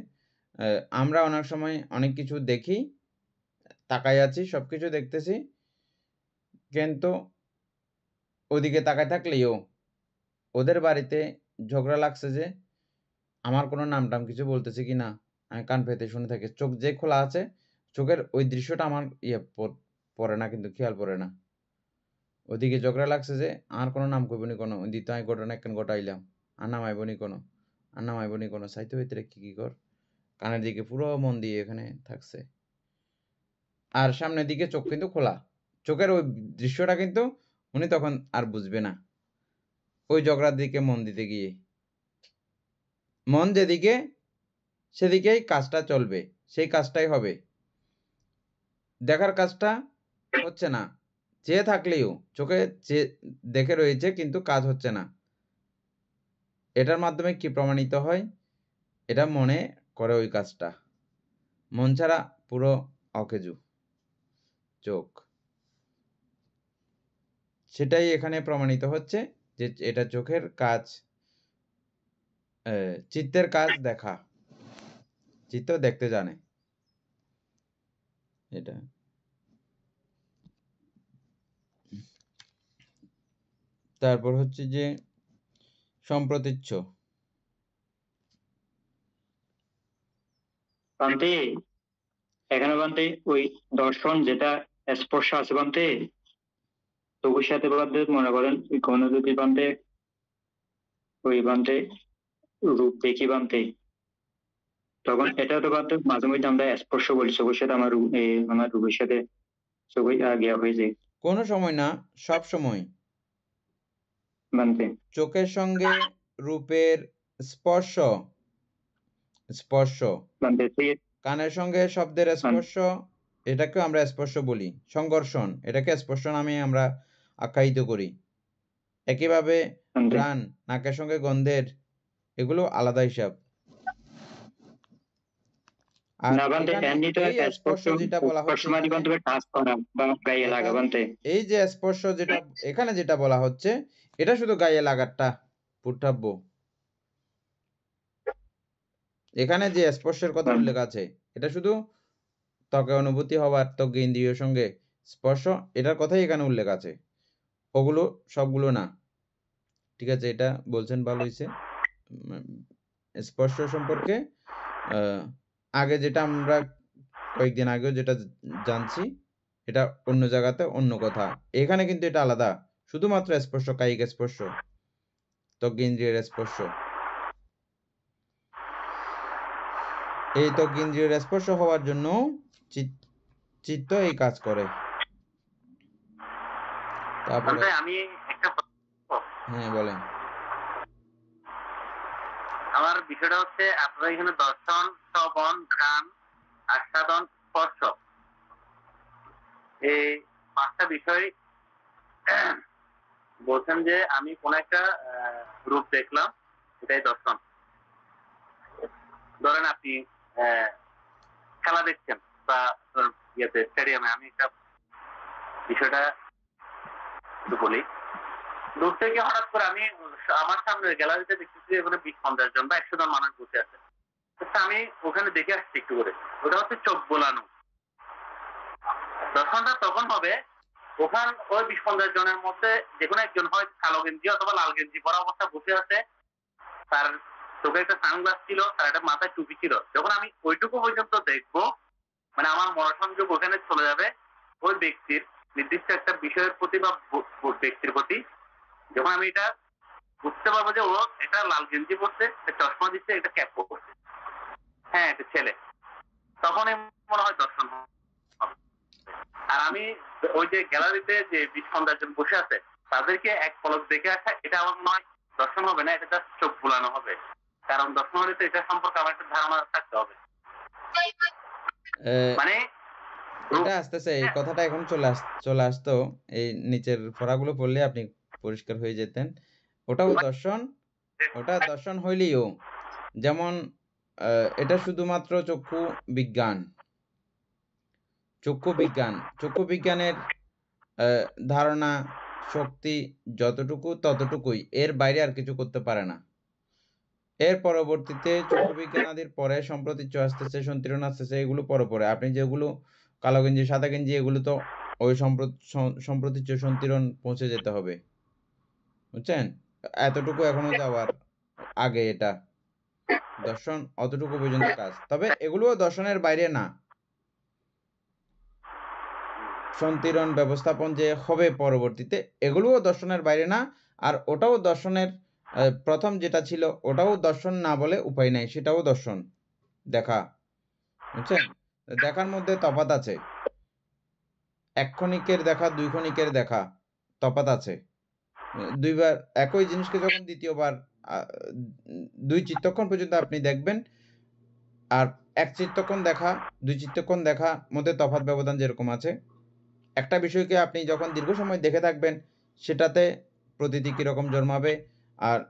আমরা অনেক সময় অনেক কিছু দেখি, তাকাই আছি, সব কিছু দেখতেছি, কিন্তু ওদিকে তাকায় থাকলেও ওদের বাড়িতে ঝগড়া লাগছে যে আমার কোনো নাম টাম কিছু বলতেছে কি না, আমি কান পেতে শুনে থাকি, চোখ যে খোলা আছে, চোখের ওই দৃশ্যটা আমার পড়ে না, কিন্তু খেয়াল পড়ে না। ওদিকে ঝগড়া লাগছে যে আর কোনো নাম কইবনি কোনো, দ্বিতীয় আমি ঘটনা একখান ঘটাইলাম, আর নাম আইবনি কোনো সাহিত্য ভিতরে কি কর, কানের দিকে পুরো মন দিয়ে এখানে থাকছে, আর সামনের দিকে চোখ কিন্তু খোলা, চোখের ওই দৃশ্যটা কিন্তু উনি তখন আর বুঝবে না। ওই ঝগড়ার দিকে মন দিতে গিয়ে মন যেদিকে, সেদিকেই কাজটা চলবে, সেই কাজটাই হবে। দেখার কাজটা হচ্ছে না, চেয়ে থাকলেও চোখে দেখে রয়েছে কিন্তু কাজ হচ্ছে না। এটার মাধ্যমে কি প্রমাণিত হয়? এটা মনে করে ওই কাজটা, মন ছাড়া পুরো অকেজু চোখ। সেটাই এখানে প্রমাণিত হচ্ছে যে এটা চোখের কাজ, চিত্তের কাজ দেখা, চিত্ত দেখতে জানে। এটা তারপর হচ্ছে যে সম্প্রতীচ্য। বান্তে এখানে বান্তে ওই দর্শন যেটা স্পর্শ আছে বান্তে, চোখের সাথে বান্তে মনে করেন ওই কোনো যদি বান্তে ওই বান্তে রূপ দেখি বান্তে, তখন এটা তো বান্তে মাঝে মধ্যে আমরা স্পর্শ বলি, চোখের সাথে আমার আমার রূপের সাথে চোখে গিয়া হয়ে যায় কোনো সময় না, সব সময় বান্তে। চোখের সঙ্গে রূপের স্পর্শ স্পর্শ বান্ধে কানের সঙ্গে শব্দের স্পর্শ, এটাকে আমরা স্পর্শ বলি। সংঘর্ষণ, এটাকে স্পর্শ নামে আমরা আখ্যায়িত করি। একইভাবে ঘ্রাণ, নাকের সঙ্গে গন্ধের, এগুলো আলাদা হিসাব। আর না বান্ধে এখানে এমনি তো এই স্পর্শ যেটা বলা হচ্ছে স্পর্শ মানে এখানে, বান্ধবে টাচ করা বা গায়ে লাগা বান্ধে। এই যে স্পর্শ যেটা এখানে যেটা বলা হচ্ছে, এটা শুধু গায়ে লাগারটা পুঠাব্য। এখানে যে স্পর্শের কথা উল্লেখ আছে, এটা শুধু ত্বকে অনুভূতি হওয়ার, ত্বক ইন্দ্রিয়ের সঙ্গে স্পর্শ, এটার কথাই এখানে উল্লেখ আছে, ওগুলো সবগুলো না। ঠিক আছে, এটা বলছেন, ভালো হয়েছে। স্পর্শ সম্পর্কে আগে যেটা আমরা কয়েকদিন আগেও যেটা জানছি, এটা অন্য জায়গাতে অন্য কথা। এখানে কিন্তু এটা আলাদা, শুধুমাত্র স্পর্শ, কায়িক স্পর্শ, ত্বক ইন্দ্রিয়ের স্পর্শ। এই ত্বক ইন্দ্রিয়ের স্পর্শ হওয়ার জন্য চিত্ত এই কাজ করে। তারপরে আমি একটা হ্যাঁ বলেন। আমার বিষয়টা হচ্ছে আপনারা এখানে দর্শন, শ্রবণ, ঘ্রাণ, আস্বাদন, স্পর্শ, এই 5টা বিষয় বলছেন যে আমি কোন একটা রূপ দেখলাম, এটাই দর্শন। ধরেন আপনি খেলা দেখছেন বা ইয়েতে স্টেডিয়ামে, আমি একটা বিষয়টা একটু বলি। দূর থেকে হঠাৎ করে আমি আমার সামনে গ্যালারিতে দেখতেছি ওখানে 20-50 জন বা 100 জন মানুষ বসে আছে। আমি ওখানে দেখে আসছি একটু করে, ওটা হচ্ছে চোখ বোলানো। দর্শনটা তখন হবে ওখান ওই 20-50 জনের মধ্যে যে কোনো একজন হয় কালো গেঞ্জি অথবা লাল গেঞ্জি পরা অবস্থা বসে আছে, তার চোখে একটা সানগ্লাস ছিল, তার একটা মাথায় টুপি ছিল। যখন আমি ওইটুকু পর্যন্ত দেখবো, মানে আমার মনোসংযোগ ওখানে চলে যাবে ওই ব্যক্তির নির্দিষ্ট একটা বিষয়ের প্রতি বা ব্যক্তির প্রতি। যখন আমি এটা বুঝতে পারবো যে ও এটা লাল গেঞ্জি পরছে, চশমা দিচ্ছে, এটা ক্যাপ পরছে, হ্যাঁ এটা ছেলে, তখনই মনে হয় দর্শন হবে। আর আমি ওই যে গ্যালারিতে যে 20-50 জন বসে আছে তাদেরকে এক পলক দেখে আসা, এটা আমার মনে হয় দর্শন হবে না, এটা চোখ বুলানো হবে। কারণ দর্শন হলে তো এটা সম্পর্কে আমার একটা ধারণা থাকতে হবে। মানে এটা আসতেছে, এই কথাটা এখন চলে আসতো, এই নিচের ফরাগুলো পড়লে আপনি পরিষ্কার হয়ে যেতেন। ওটাও দর্শন, ওটা দর্শন হইলেও যেমন এটা শুধুমাত্র চক্ষু বিজ্ঞান। চক্ষু বিজ্ঞানের ধারণা শক্তি যতটুকু ততটুকুই, এর বাইরে আর কিছু করতে পারে না। এর পরবর্তীতে চক্ষু বিজ্ঞানাদির পরে সম্প্রতীচ্য আসতেছে, সন্তিরণ আসতেছে, এগুলো পরে। আপনি যেগুলো কালো গেঞ্জি, সাদা গেঞ্জি, এগুলো তো ওই সম্প্রতীচ্য সন্তিরণ পৌঁছে যেতে হবে, বুঝছেন? এতটুকু এখনো যাওয়ার আগে এটা দর্শন, অতটুকু পর্যন্ত কাজ। তবে এগুলোও দর্শনের বাইরে না। সন্তিরণ ব্যবস্থাপন যে হবে পরবর্তীতে, এগুলোও দর্শনের বাইরে না। আর ওটাও দর্শনের প্রথম যেটা ছিল, ওটাও দর্শন না বলে উপায় নাই, সেটাও দর্শন দেখা, বুঝছেন? দেখার মধ্যে তফাৎ আছে, এক ক্ষণিকের দেখা, 2 ক্ষণিকের দেখা, তফাৎ আছে। দুইবার একই জিনিসকে যখন দ্বিতীয়বার 2 চিত্তক্ষণ পর্যন্ত আপনি দেখবেন, আর 1 চিত্তক্ষণ দেখা, 2 চিত্তক্ষণ দেখা মধ্যে তফাৎ ব্যবধান যেরকম আছে, একটা বিষয়কে আপনি যখন দীর্ঘ সময় দেখে থাকবেন, সেটাতে প্রতীতি কিরকম জন্মাবে, আর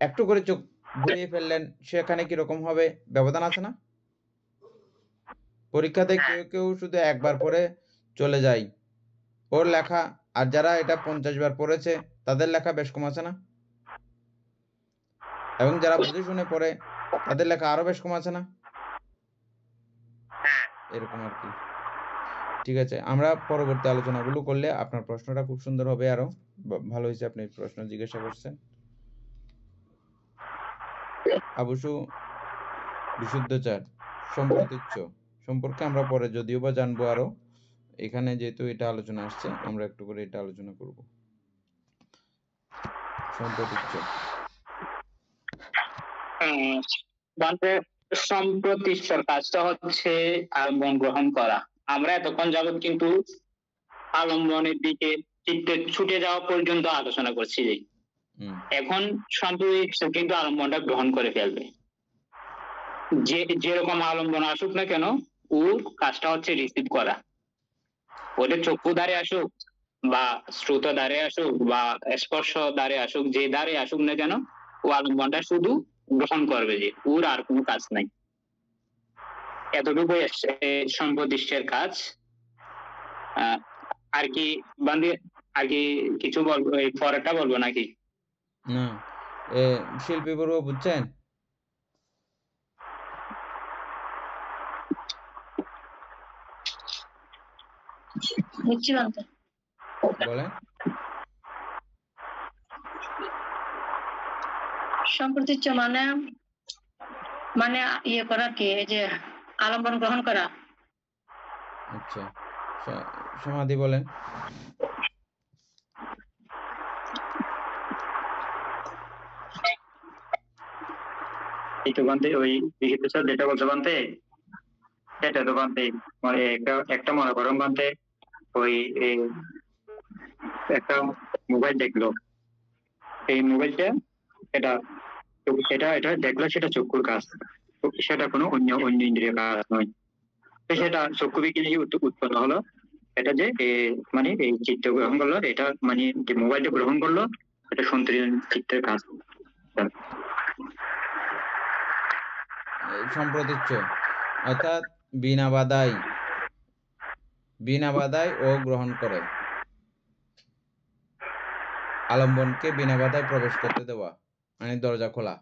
একটু করে চোখ ঘুরিয়ে ফেললেন সেখানে কিরকম হবে, ব্যবধান আছে না? পরীক্ষাতে কেউ শুধু একবার পড়ে চলে যায়, ওর লেখা, আর যারা এটা 50 বার পড়েছে তাদের লেখা বেশ কম আছে না? এবং যারা বুঝে শুনে পড়ে তাদের লেখা আরো বেশ কম আছে না? এরকম আর কি। ঠিক আছে, আমরা পরবর্তী আলোচনাগুলো করলে আপনার প্রশ্নটা খুব সুন্দর হবে, আরো ভালো হয়েছে আপনি প্রশ্ন জিজ্ঞাসা করছেন। অবশ্য বিশুদ্ধচার, সম্প্রতীচ্য সম্পর্কে আমরা পরে যদিও বা জানবো আরো। এখানে যেহেতু এটা আলোচনা আসছে, আমরা একটু করে এটা আলোচনা করব। সম্প্রতীচ্য সম্প্রতিষ্ঠার কাজটা হচ্ছে আলম্বন গ্রহণ করা। আমরা এতক্ষণ যাবত কিন্তু আলম্বনের দিকে চিত্তে ছুটে যাওয়া পর্যন্ত আলোচনা করছি। হুম এখন সম্পৃক্ত কিন্তু আলম্বনটা গ্রহণ করে ফেলবে। যেরকম আলম্বন আসুক না কেন, ওর কাজটা হচ্ছে রিসিভ করা। ওদের চক্ষু দ্বারে আসুক বা শ্রোত দ্বারে আসুক বা স্পর্শ দ্বারে আসুক, যে দ্বারে আসুক না কেন, ও আলম্বনটা শুধু গ্রহণ করবে, যে ওর আর কোনো কাজ নাই। এতটুকুই সম্প্রতিষ্ঠের কাজ। আর কি বান্ধি, আর কি কিছু বলবো, এই পরেরটা বলবো নাকি? না শিল্পী বড়ুয়া বুঝছেন? বুঝছি বান্ধে। বলেন। সম্প্রতিচ্ছ মানে মানে ইয়ে করা কি, এই যে আলম্বন গ্রহণ করা। আচ্ছা, সমাধি বলেন। এই তো বানতে ওই লিখিত স্যার যেটা বলতে বানতে, সেটা তো বানতে মানে একটা মনে করেন বানতে ওই একটা মোবাইল দেখলো, এই মোবাইলটা এটা এটা এটা দেখলো, সেটা চক্ষুর কাজ, সেটা কোনো অন্য ইন্দ্রিয় কাজ নয়। তো সেটা চক্ষু বিজ্ঞানী উৎপন্ন হলো, এটা যে মানে এই চিত্র গ্রহণ করলো, এটা মানে যে মোবাইলটা গ্রহণ করলো, এটা সন্তুলন চিত্রের কাজ। সম্প্রতিচ্ছ অর্থাৎ বিনা বাধায় ও গ্রহণ করে, আলম্বনকে বিনা বাধায় প্রবেশ করতে দেওয়া, মানে দরজা খোলা।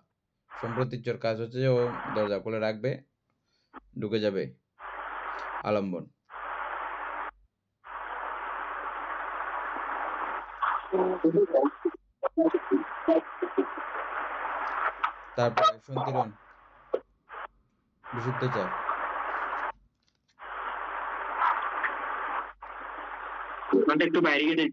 সম্প্রতিচ্ছর কাজ হচ্ছে যে ও দরজা খুলে রাখবে, ঢুকে যাবে আলম্বন। তারপরে সন্তিরণ, বিশুদ্ধচার। একটু বাইরে গিয়ে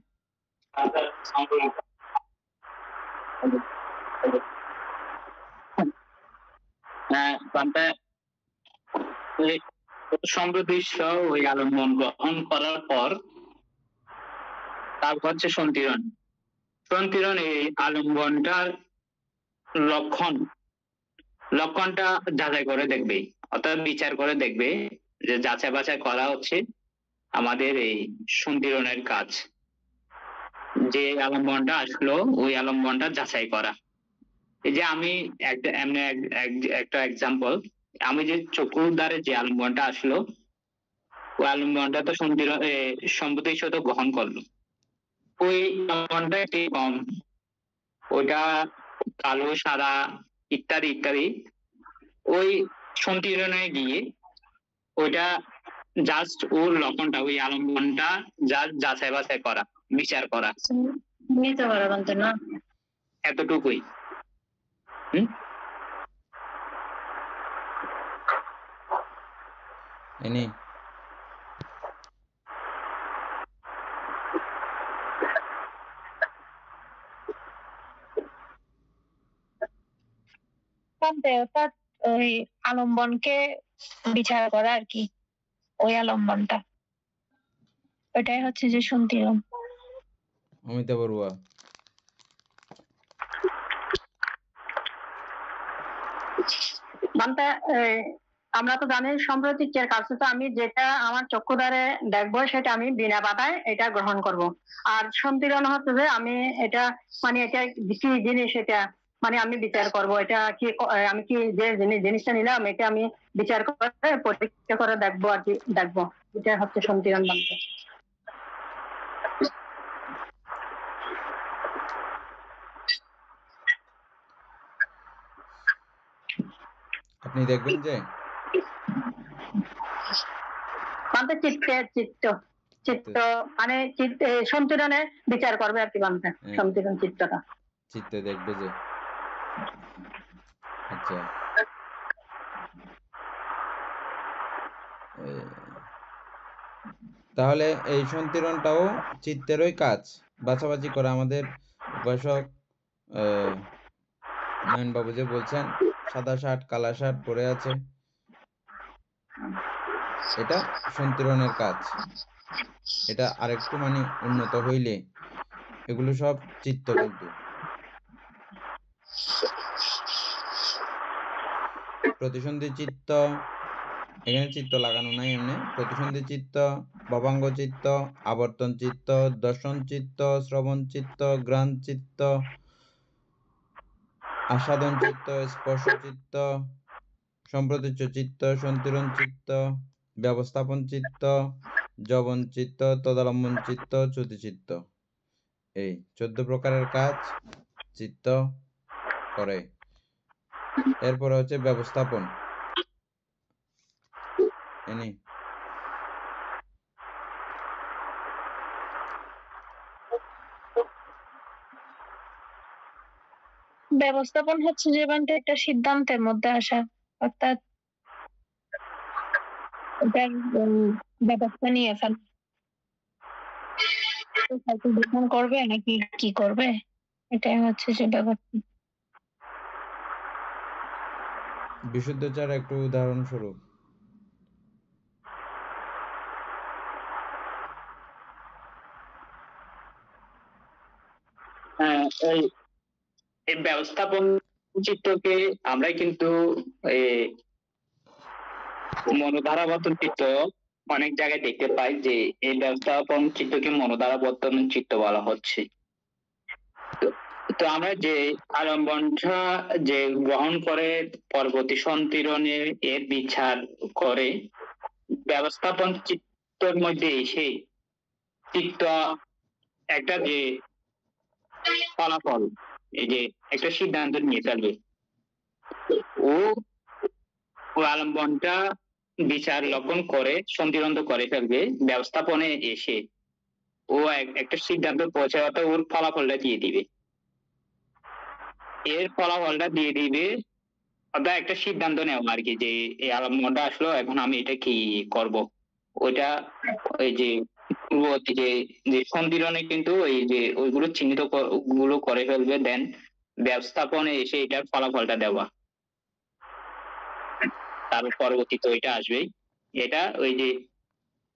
সম্প্রতিষ্ঠ ওই আলম্বন গ্রহণ করার পর তারপর হচ্ছে সন্তিরণ। সন্তিরণ এই আলম্বনটার লক্ষণটা যাচাই করে দেখবে, অর্থাৎ বিচার করে দেখবে, যে যাচাই বাছাই করা হচ্ছে আমাদের এই সন্তিরণের কাজ। যে আলম্বনটা আসলো ওই আলম্বনটা যাচাই করা। এই যে আমি একটা এক্সাম্পল, আমি যে চক্ষুর দ্বারে যে আলম্বনটা আসলো, ওই আলম্বনটা তো সম্প্রতিষ্ঠ তো গ্রহণ করলো, ওই আলম্বনটা একটি কম, ওইটা কালো সাদা ইত্যাদি ইত্যাদি, ওই সন্তিরণে গিয়ে ওইটা জাস্ট ওর লক্ষণটা, ওই আলম্বনটা জাস্ট যাচাই বাছাই করা, বিচার করা, নিতে পারো বান্ধে না, এতটুকুই। এনে অর্থাৎ ওই আলম্বনকে বিচার করা আর কি, ওই আলম্বনটা, ওটাই হচ্ছে যে সন্তিরণ। অমিতা বড়ুয়া। বান্ধে আমরা তো জানি সম্প্রতিচ্ছের কাছে তো আমি যেটা আমার চক্ষু দ্বারে দেখবো সেটা আমি বিনা বাধায় এটা গ্রহণ করব। আর সন্তিরণ হচ্ছে যে আমি এটা মানে এটা কি জিনিস, এটা মানে আমি বিচার করব, এটা কি আমি কি যে জিনিসটা নিলাম এটা আমি বিচার করে পরীক্ষা করে দেখবো আর কি, দেখবো, এটা হচ্ছে সন্তিরণ বান্ধে। আপনি দেখবেন যে বান্ধে চিত্ত মানে সন্তিরণে বিচার করবে আর কি বান্ধে, সন্তিরণ চিত্তটা চিত্তে দেখবে যে। আচ্ছা, তাহলে এই সন্তিরণটাও চিত্তেরই কাজ, বাছাবাছি করা। আমাদের উপাসক নয়নবাবু যে বলছেন সাদা শার্ট কালা শার্ট পরে আছে, এটা সন্তিরণের কাজ। এটা আরেকটু মানে উন্নত হইলে এগুলো সব চিত্ত, কিন্তু প্রতিসন্ধি চিত্ত, এখানে চিত্ত লাগানো নাই, এমনি প্রতিসন্ধি চিত্ত, ভবাঙ্গ চিত্ত, আবর্তন চিত্ত, দর্শন চিত্ত, শ্রবণ চিত্ত, ঘ্রাণ চিত্ত, আস্বাদন চিত্ত, স্পর্শ চিত্ত, সম্প্রতীচ্য চিত্ত, সন্তিরণ চিত্ত, ব্যবস্থাপন চিত্ত, যবন চিত্ত, তদালম্বন চিত্ত, চ্যুতি চিত্ত। এই 14 প্রকারের কাজ চিত্ত করে। এরপরে হচ্ছে ব্যবস্থাপন। এনি ব্যবস্থাপন হচ্ছে যে বানতে একটা সিদ্ধান্তের মধ্যে আসা, অর্থাৎ এটার ব্যবস্থা নিয়ে ফেলা, গ্রহণ করবে নাকি কি করবে, এটাই হচ্ছে যে ব্যবস্থা। বিশুদ্ধাচার একটু উদাহরণস্বরূপ। হ্যাঁ, এই ব্যবস্থাপন চিত্তকে আমরা কিন্তু এই মনোধারাবর্তন চিত্ত অনেক জায়গায় দেখতে পাই যে এই ব্যবস্থাপন চিত্তকে মনোধারাবর্তন চিত্ত বলা হচ্ছে। তো আমরা যে আলম্বনটা যে গ্রহণ করে পরবর্তী সন্তিরণে এর বিচার করে ব্যবস্থাপন চিত্তর মধ্যে এসে চিত্ত একটা যে ফলাফল, এই যে একটা সিদ্ধান্ত নিয়ে ফেলবে, ও আলম্বনটা বিচার লক্ষণ করে সন্ধিরন্ধ করে ফেলবে, ব্যবস্থাপনে এসে ও একটা সিদ্ধান্ত পৌঁছাতে ওর ফলাফলটা দিয়ে দিবে, এর ফলাফলটা দিয়ে দিবে, অর্থাৎ একটা সিদ্ধান্ত নেওয়া আর কি, যে এই আলম্বনটা আসলো, এখন আমি এটা কি করব। ওইটা ওই যে পূর্ববর্তী যে সন্ধিরণে কিন্তু ওই যে ওইগুলো চিহ্নিত গুলো করে ফেলবে, দেন ব্যবস্থাপনে এসে এটার ফলাফলটা দেওয়া, তার পরবর্তীতে ওইটা আসবেই। এটা ওই যে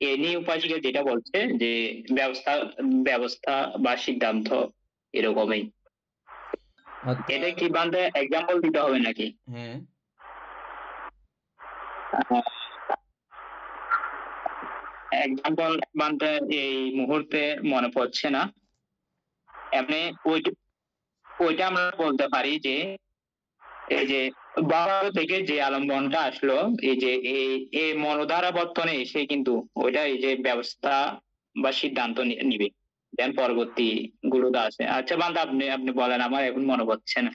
এনি উপাসিকা যেটা বলছে যে ব্যবস্থা বা সিদ্ধান্ত এরকমই। এটা কি বান্ধে এক্সাম্পল দিতে হবে নাকি? হ্যাঁ, এক্সাম্পল বান্ধে এই মুহূর্তে মনে পড়ছে না। এমনি ওইটা আমরা বলতে পারি যে এই যে বাবা থেকে যে আলম্বনটা আসলো, এই যে এই মনোধারাবর্তনে এসে কিন্তু ওইটা এই যে ব্যবস্থা বা সিদ্ধান্ত নিবে, দেন পরবর্তী গুলোতে আছে। আচ্ছা বান্ধব, আপনি বলেন, আমার এখন মনে পড়ছে না।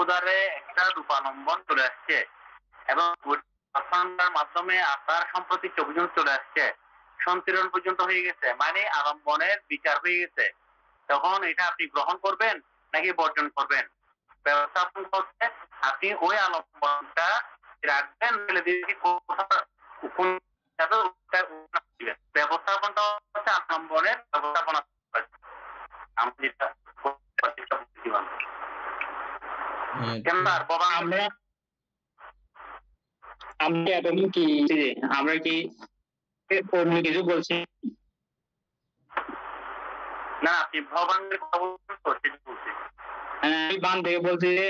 উদারে একটা রূপালম্বন চলে আসছে এবং মাধ্যমে আকার সম্প্রতি 24 চলে আসছে, সন্তিরণ পর্যন্ত হয়ে গেছে, মানে আলম্বনের বিচার হয়ে গেছে। তখন এটা আপনি গ্রহণ করবেন নাকি বর্জন করবেন? ব্যবস্থাপন করতে আপনি ওই আলম্বনটা রাখবেন, ফেলে দিয়ে ব্যবস্থাপনটা হচ্ছে আলম্বনের ব্যবস্থাপনা। আমরা যেটা আমরা এতদিন কি আমরা কি অন্য কিছু বলছি না? আপনি ভবাঙ্গের কথা বলছি। আমি বান থেকে বলছি যে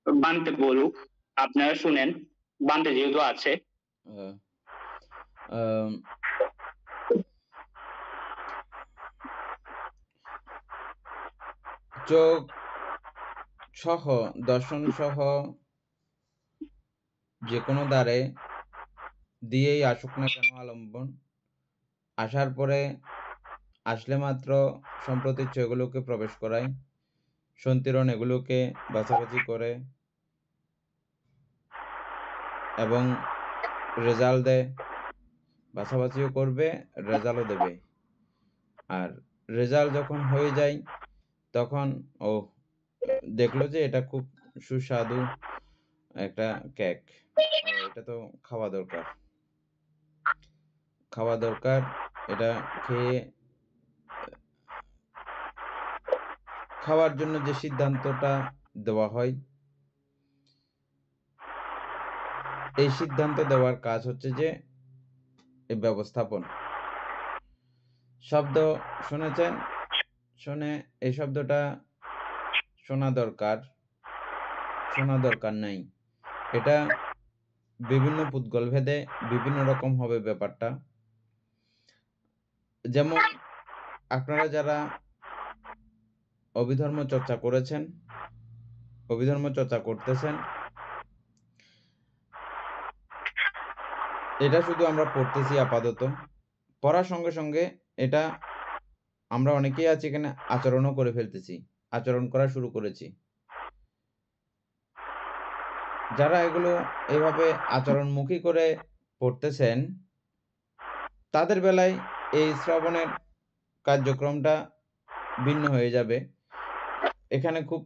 বানতে বলুক, আপনারা শুনেন, বানতে যেহেতু আছে। চোখ সহ দর্শন সহ যে কোনো দ্বারে দিয়েই আসুক না কেন আলম্বন, আসার পরে আসলে মাত্র সম্প্রতীচ্য এগুলোকে প্রবেশ করায়, সন্তিরণ এগুলোকে বাছাবাছি করে এবং রেজাল্ট দেয়, বাছাবাছিও করবে, রেজাল্টও দেবে। আর রেজাল্ট যখন হয়ে যায় তখন ও দেখলো যে এটা খুব সুস্বাদু একটা কেক, এটা তো খাওয়া দরকার, এটা খেয়ে খাওয়ার জন্য যে সিদ্ধান্তটা দেওয়া হয়, এই সিদ্ধান্ত দেওয়ার কাজ হচ্ছে যে এই ব্যবস্থাপন। শব্দ শুনেছেন, শোনে এই শব্দটা শোনা দরকার নাই। এটা বিভিন্ন পুদ্গল ভেদে বিভিন্ন রকম হবে ব্যাপারটা। যেমন আপনারা যারা অভিধর্ম চর্চা করেছেন, অভিধর্ম চর্চা করতেছেন, এটা শুধু আমরা পড়তেছি আপাতত। পড়ার সঙ্গে সঙ্গে এটা আমরা অনেকেই আছি এখানে আচরণও করে ফেলতেছি, আচরণ করা শুরু করেছি। যারা এগুলো এভাবে আচরণমুখী করে পড়তেছেন তাদের বেলায় এই শ্রবণের কার্যক্রমটা ভিন্ন হয়ে যাবে। এখানে খুব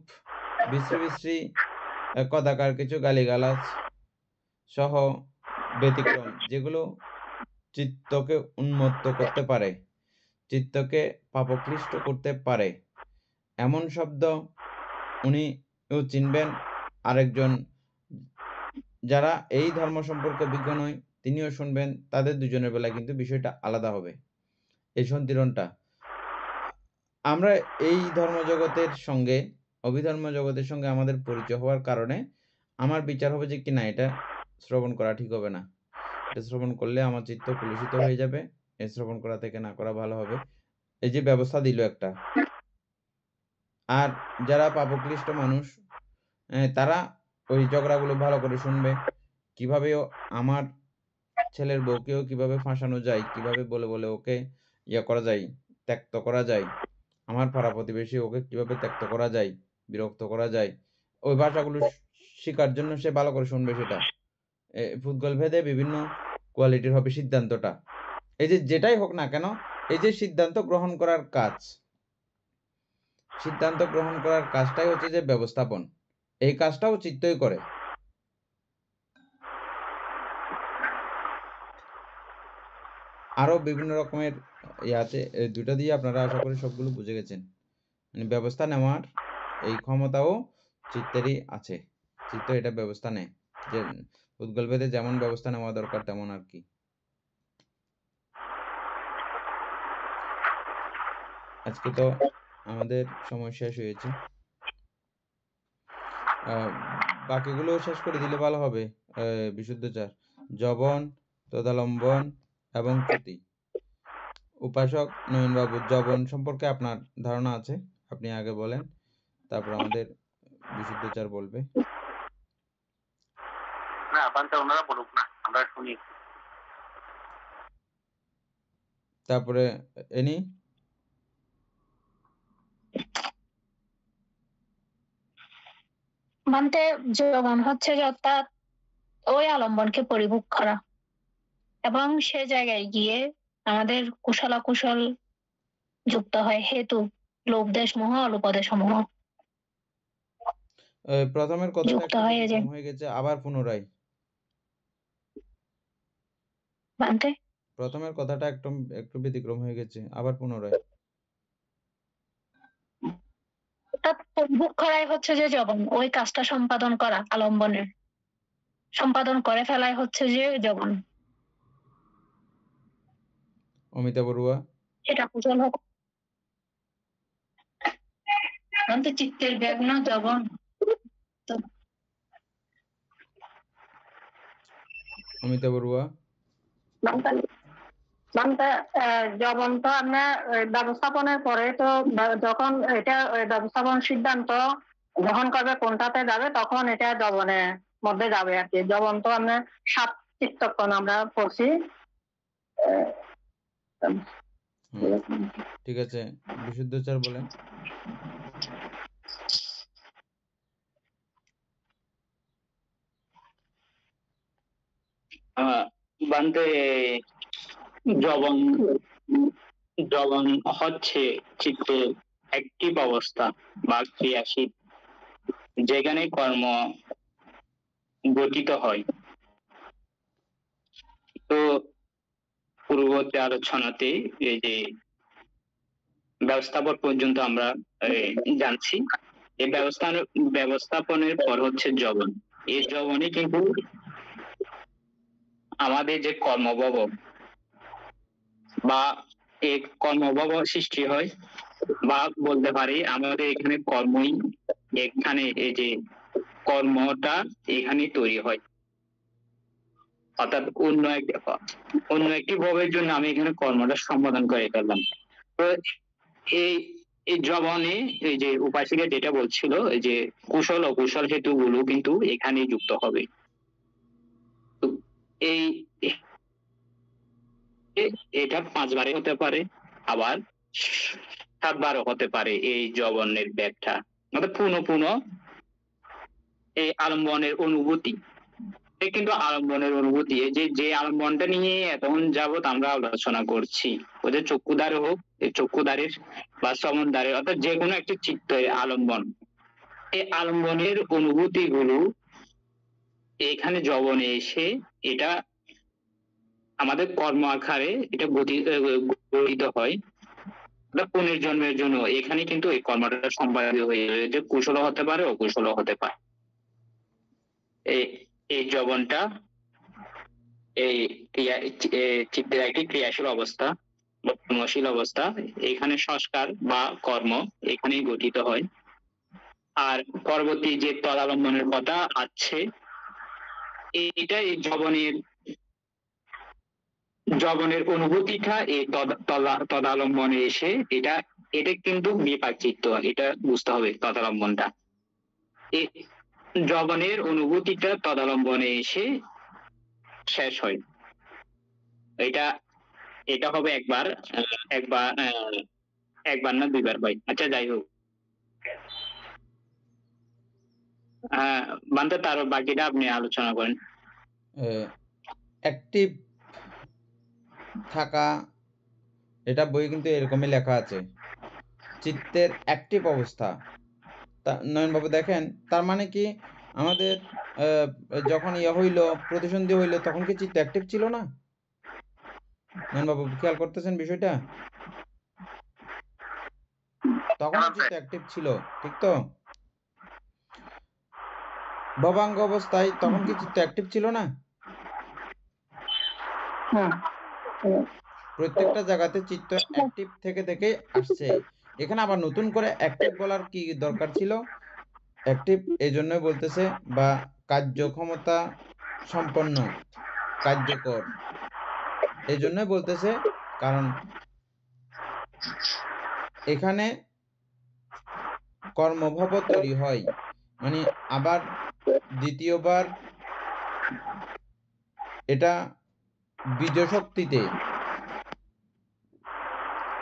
বিশ্রী বিশ্রী কদাকার কিছু গালিগালাজ সহ ব্যতিক্রম, যেগুলো চিত্তকে উন্মত্ত করতে পারে, চিত্তকে পাপক্লিষ্ট করতে পারে, এমন শব্দ উনিও চিনবেন। আরেকজন যারা এই ধর্ম সম্পর্কে বিজ্ঞ নয় তিনিও শুনবেন। তাদের দুজনের বেলায় কিন্তু বিষয়টা আলাদা হবে, এই সন্ধিরণটা। আমরা এই ধর্মজগতের সঙ্গে, অভিধর্ম জগতের সঙ্গে আমাদের পরিচয় হওয়ার কারণে আমার বিচার হবে যে কি না, এটা শ্রবণ করা ঠিক হবে না, এটা শ্রবণ করলে আমার চিত্ত কলুষিত হয়ে যাবে, এই শ্রবণ করা থেকে না করা ভালো হবে। এই যে ব্যবস্থা দিল একটা। আর যারা পাপক্লিষ্ট মানুষ তারা ওই ঝগড়াগুলো ভালো করে শুনবে, কিভাবে আমার ছেলের বউকেও কিভাবে ফাঁসানো যায়, কিভাবে বলে বলে ওকে করা যায়, ত্যক্ত করা যায়, আমার পাড়া প্রতিবেশী ওকে কিভাবে ত্যক্ত করা যায়, বিরক্ত করা যায়, ওই ভাষাগুলো শেখার জন্য সে ভালো করে শুনবে। সেটা ফুটবল ভেদে বিভিন্ন কোয়ালিটির হবে সিদ্ধান্তটা। এই যে যেটাই হোক না কেন, এই যে সিদ্ধান্ত গ্রহণ করার কাজ, সিদ্ধান্ত গ্রহণ করার কাজটাই হচ্ছে যে ব্যবস্থাপন। এই কাজটাও চিত্তই করে। আরো বিভিন্ন রকমের আছে, দুটো দিয়ে আপনারা আশা করি সবগুলো বুঝে গেছেন। মানে ব্যবস্থা নেওয়ার এই ক্ষমতাও চিত্তেরই আছে। চিত্ত এটা ব্যবস্থা নেয়, যে উদ্গল ভেদে যেমন ব্যবস্থা নেওয়া দরকার তেমন আর কি। আজকে তো আমাদের সময় শেষ হয়েছে, বাকিগুলো শেষ করে দিলে ভালো হবে। বিশুদ্ধচার, জবন, তদালম্বন এবং চ্যুতি। উপাসক নয়নবাবু, জবন সম্পর্কে আপনার ধারণা আছে, আপনি আগে বলেন, তারপর আমাদের বিশুদ্ধচার বলবে। না বান্তা ওনারা বলুক না, আমরা শুনি। তারপরে এনি মানতে যৌবন হচ্ছে যে অর্থাৎ ওই আলম্বনকে পরিভোগ করা এবং সে জায়গায় গিয়ে আমাদের কুশলাকুশল যুক্ত হয় হেতু লোভদেশ মোহ অলোপদেশ মোহ প্রথমের কথাটা যুক্ত একটু হয়ে যায়। ব্যতিক্রম হয়ে গেছে, আবার পুনরায়। মানতে প্রথমের কথাটা একটু ব্যতিক্রম হয়ে গেছে, আবার পুনরায়। অর্থাৎ পরিভোগ করাই হচ্ছে যে যৌবন, ওই কাজটা সম্পাদন করা, আলম্বনের সম্পাদন করে ফেলাই হচ্ছে যে যৌবন। অমিতা বড়ুয়া, এটা কুশল হোক চিত্তের ব্যাগ না যৌবন। অমিতা বড়ুয়া। যখন তো আমরা ব্যবস্থাপনের পরে তো যখন এটা ব্যবস্থাপন সিদ্ধান্ত গ্রহণ করবে কোনটাতে যাবে, তখন এটা জবনের মধ্যে যাবে আর কি। জবন তো আমরা 7 চিত্তক্ষণ আমরা পড়ছি। ঠিক আছে, বিশুদ্ধচার বলেন। বান্তে জবন জবন হচ্ছে চিত্তের অ্যাক্টিভ অবস্থা বা ক্রিয়াশীল, যেখানে কর্ম গঠিত হয়। তো পূর্ববর্তী আলোচনাতে এই যে ব্যবস্থাপন পর্যন্ত আমরা জানছি, এই ব্যবস্থাপনের পর হচ্ছে জবন। এই জবনে কিন্তু আমাদের যে কর্মভব বা এই কর্মভব সৃষ্টি হয়, বা বলতে পারি আমাদের এখানে কর্মই, এখানে এই যে কর্মটা এখানে তৈরি হয়, অর্থাৎ অন্য একটি ভবের জন্য আমি এখানে কর্মটা সম্পাদন করে ফেললাম। তো এই এই জবানে এই যে উপাসিকা যেটা বলছিল, এই যে কুশল অকুশল হেতুগুলো কিন্তু এখানেই যুক্ত হবে। তো এই এটা 5 বারে হতে পারে, আবার 7 বারও হতে পারে এই জবনের ব্যাখ্যা, অর্থাৎ পুনঃ পুনঃ এই আলম্বনের অনুভূতি। কিন্তু আলম্বনের অনুভূতি, এই যে আলম্বনটা নিয়ে এতক্ষণ যাবত আমরা আলোচনা করছি, ওই যে চক্ষুদ্বার হোক, এই চক্ষুদ্বারের বা শ্রবণদ্বারের, অর্থাৎ যে কোনো একটি চিত্তের আলম্বন, এই আলম্বনের অনুভূতি গুলো এখানে জবনে এসে এটা আমাদের কর্ম আকারে এটা গঠিত হয়। পুনর্জন্মের জন্য এখানে কিন্তু এই কর্মটা সম্পাদিত হয়ে যাবে, যে কুশল হতে পারে অকুশল হতে পারে। এই জবনটা এই চিত্তের একটি ক্রিয়াশীল অবস্থা বা কর্মশীল অবস্থা, এখানে সংস্কার বা কর্ম এখানেই গঠিত হয়। আর পরবর্তী যে তদালম্বনের কথা আছে, এটা এই জবনের অনুভূতিটা এই তদালম্বনে এসে এটা কিন্তু বিপাক চিত্ত, এটা বুঝতে হবে। তদালম্বনটা এই জবনের অনুভূতিটা তদালম্বনে এসে শেষ হয়। এটা হবে একবার না 2 বার হয়। আচ্ছা, যাই হোক, বান্তে তার বাকিটা আপনি আলোচনা করেন। অ্যাক্টিভ থাকা, এটা বই কিন্তু এরকমই লেখা আছে, চিত্তের অ্যাক্টিভ অবস্থা। নয়নবাবু দেখেন, তার মানে কি আমাদের যখন হইল, প্রতিসন্ধি হইল, তখন কি চিত্ত অ্যাক্টিভ ছিল না? নয়নবাবু খেয়াল করতেছেন বিষয়টা? তখন চিত্ত অ্যাক্টিভ ছিল, ঠিক তো? ভবাঙ্গ অবস্থায় তখন কি চিত্ত অ্যাক্টিভ ছিল না? প্রত্যেকটা জায়গাতে চিত্ত অ্যাক্টিভ থেকে আসছে। এখানে আবার নতুন করে অ্যাক্টিভ বলার কি দরকার ছিল? অ্যাক্টিভ এই জন্যই বলতেছে, বা কার্যক্ষমতা সম্পন্ন, কার্যকর, এই জন্যই বলতেছে, কারণ এখানে কর্মভাব তৈরি হয়, মানে আবার দ্বিতীয়বার এটা বীজ শক্তিতে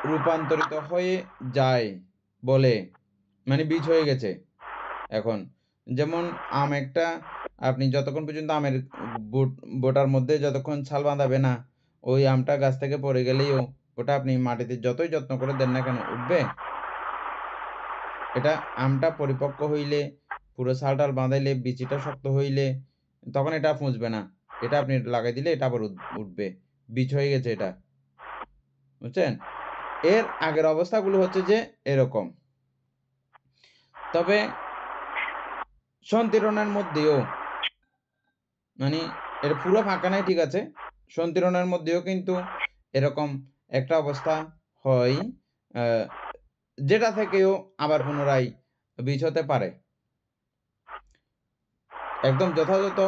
রূপান্তরিত হয়ে যায় বলে, মানে বীজ হয়ে গেছে। এখন যেমন আম একটা, আপনি যতক্ষণ পর্যন্ত আমের বোটার মধ্যে যতক্ষণ ছাল বাঁধাবে না, ওই আমটা গাছ থেকে পড়ে গেলেই ওটা আপনি মাটিতে যতই যত্ন করে দেন না কেন উঠবে? এটা আমটা পরিপক্ক হইলে, পুরো ছালটাল বাঁধাইলে, বিচিটা শক্ত হইলে, তখন এটা পুঁজবে না, এটা আপনি লাগাই দিলে এটা আবার উঠবে, বীজ হয়ে গেছে এটা, বুঝছেন? এর আগের অবস্থাগুলো হচ্ছে যে এরকম। তবে সন্তিরণের মধ্যেও, মানে এটা পুরো ফাঁকা নাই, ঠিক আছে, সন্তিরণের মধ্যেও কিন্তু এরকম একটা অবস্থা হয়, যেটা থেকেও আবার পুনরায় বীজ হতে পারে। একদম যথাযথ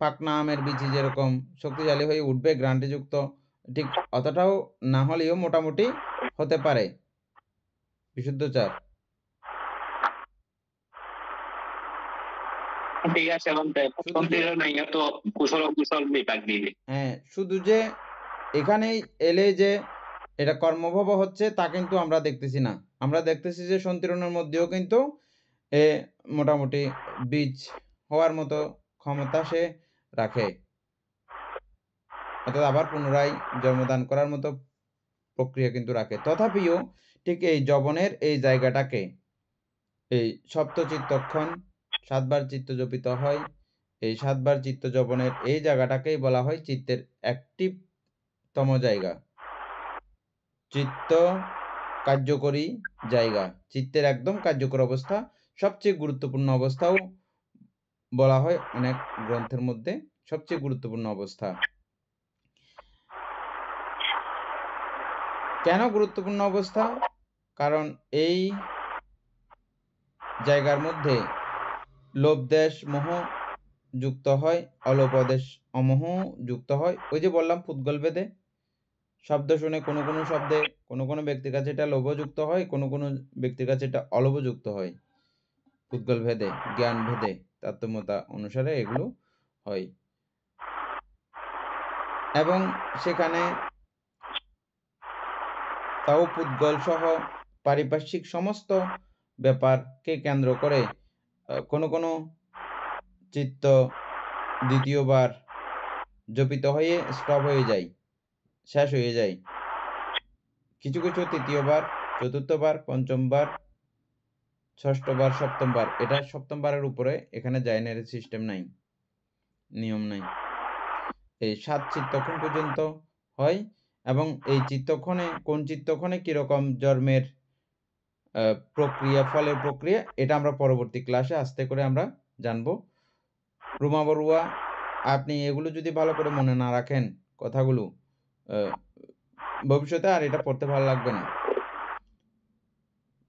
পাকনা আমের বীজ যেরকম শক্তিশালী হয়ে উঠবে, গ্রান্টিযুক্ত, ঠিক অতটাও না হলেও মোটামুটি হতে পারে। বিশুদ্ধচার, ঠিক আছে, কুশল অকুশল বিপাক দিবে। হ্যাঁ, শুধু যে এখানেই এলে যে এটা কর্মভাব হচ্ছে তা কিন্তু আমরা দেখতেছি না। আমরা দেখতেছি যে সন্তিরণের মধ্যেও কিন্তু মোটামুটি বীজ হওয়ার মতো ক্ষমতা সে রাখে, অর্থাৎ আবার পুনরায় জন্মদান করার মতো প্রক্রিয়া কিন্তু রাখে। তথাপিও ঠিক এই যবনের এই জায়গাটাকে, এই সপ্তচিত্তক্ষণ 7 বার চিত্ত জপিত হয়, এই 7 বার চিত্ত যবনের এই জায়গাটাকেই বলা হয় চিত্তের অ্যাক্টিভতম জায়গা, চিত্ত কার্যকরী জায়গা, চিত্তের একদম কার্যকর অবস্থা, সবচেয়ে গুরুত্বপূর্ণ অবস্থাও বলা হয় অনেক গ্রন্থের মধ্যে, সবচেয়ে গুরুত্বপূর্ণ অবস্থা। কেন গুরুত্বপূর্ণ অবস্থা? কারণ এই জায়গার মধ্যে লোভ দেশ মোহ যুক্ত হয়, অলোপ দেশ অমোহ যুক্ত হয়। ওই যে বললাম পুদ্গল ভেদে শব্দ শুনে কোনো কোনো শব্দে কোনো কোনো ব্যক্তির কাছে এটা লোভযুক্ত হয়, কোনো কোনো ব্যক্তির কাছে এটা অলোভযুক্ত হয়। পুদ্গল ভেদে, জ্ঞান ভেদে, তারতম্যতা অনুসারে এগুলো হয়। এবং সেখানে তাও পুদ্গল সহ পারিপার্শ্বিক সমস্ত ব্যাপারকে কেন্দ্র করে কোনো কোনো চিত্ত দ্বিতীয়বার জপিত হয়ে স্টপ হয়ে যায়, শেষ হয়ে যায়। কিছু কিছু তৃতীয়বার, চতুর্থবার, পঞ্চমবার, ষষ্ঠবার, সপ্তমবার। এটা সপ্তমবারের উপরে এখানে যায় না, এর সিস্টেম নাই, নিয়ম নাই। এই 7 চিত্তক্ষণ পর্যন্ত হয়। এবং এই চিত্তক্ষণে কোন চিত্তক্ষণে কিরকম জন্মের প্রক্রিয়া, ফলের প্রক্রিয়া, এটা আমরা পরবর্তী ক্লাসে আস্তে করে আমরা জানবো। রুমা বড়ুয়া, আপনি এগুলো যদি ভালো করে মনে না রাখেন কথাগুলো, ভবিষ্যতে আর এটা পড়তে ভালো লাগবে না।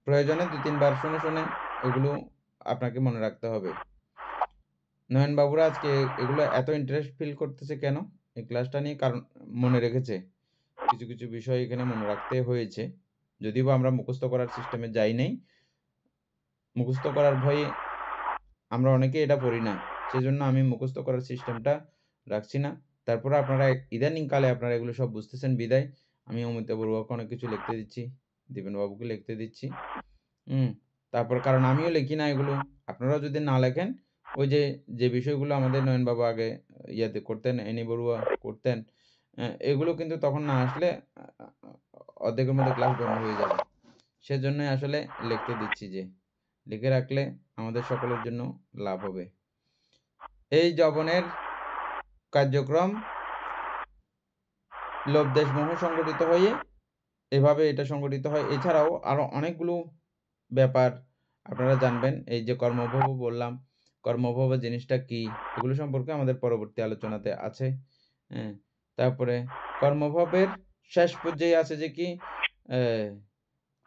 প্রয়োজনে 2-3 বার শুনে শুনে এগুলো আপনাকে মনে রাখতে হবে। নয়ন বাবুরা আজকে এগুলো এত ইন্টারেস্ট ফিল করতেছে কেন এই ক্লাসটা নিয়ে? কারণ মনে রেখেছে, কিছু কিছু বিষয় এখানে মনে রাখতে হয়েছে। যদিও আমরা মুখস্থ করার সিস্টেমে যাই নাই, মুখস্থ করার ভয়ে আমরা অনেকে এটা পড়ি না, সেজন্য আমি মুখস্থ করার সিস্টেমটা রাখছি না। তারপরে আপনারা ইদানিং কালে আপনারা এগুলো সব বুঝতেছেন বিদায় আমি অমিতা বড়ুয়াকে অনেক কিছু লিখতে দিচ্ছি, দীপেন বাবুকে লিখতে দিচ্ছি। তারপর কারণ আমিও লিখি না এগুলো, আপনারাও যদি না লেখেন, ওই যে যে বিষয়গুলো আমাদের নয়ন বাবু আগে ইয়াতে করতেন, এনি বড়ুয়া করতেন, এগুলো কিন্তু তখন না আসলে অর্ধেকের মধ্যে ক্লাস বন্ধ হয়ে যাবে। সেজন্যই আসলে লিখতে দিচ্ছি, যে লিখে রাখলে আমাদের সকলের জন্য লাভ হবে। এই যবনের কার্যক্রম লোভ দেশ মোহ সংগঠিত হয়ে এভাবে এটা সংগঠিত হয়। এছাড়াও আরো অনেকগুলো ব্যাপার আপনারা জানবেন। এই যে কর্মভব বললাম, কর্মভব জিনিসটা কি, এগুলো সম্পর্কে আমাদের পরবর্তী আলোচনাতে আছে। তারপরে কর্মভবের শেষ পর্যায়ে আছে যে কি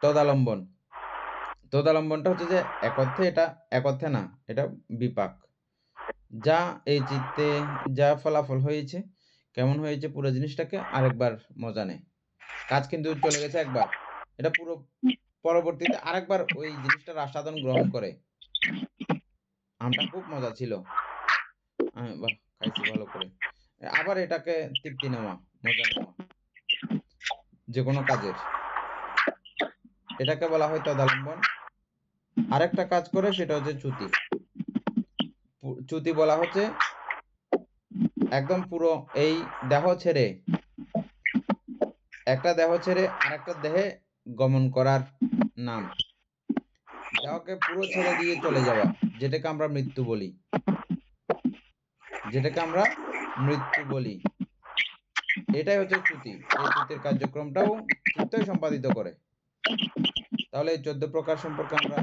তদালম্বন। তদালম্বনটা হচ্ছে যে এক অর্থে, এটা এক অর্থে না, এটা বিপাক। যা এই চিত্তে যা ফলাফল হয়েছে, কেমন হয়েছে পুরো জিনিসটাকে আরেকবার মজা নেয়। কাজ কিন্তু চলে গেছে একবার, এটা পুরো পরবর্তীতে আরেকবার ওই জিনিসটার আস্বাদন গ্রহণ করে। আমটা খুব মজা ছিল, বাহ খাইছি ভালো করে, আবার এটাকে তৃপ্তি নেওয়া, মজা নেওয়া যে কোনো কাজের, এটাকে বলা হয় তদালম্বন। আরেকটা কাজ করে সেটা হচ্ছে চ্যুতি। চ্যুতি বলা হচ্ছে একদম পুরো এই দেহ ছেড়ে, একটা দেহ ছেড়ে আরেকটা দেহে গমন করার নাম। দেহকে পুরো ছেড়ে দিয়ে চলে যাওয়া, যেটাকে আমরা মৃত্যু বলি, যেটাকে আমরা মৃত্যু বলি, এটাই হচ্ছে চ্যুতি। এই চ্যুতির কার্যক্রমটাও চিত্তই সম্পাদিত করে। তাহলে এই 14 প্রকার সম্পর্কে আমরা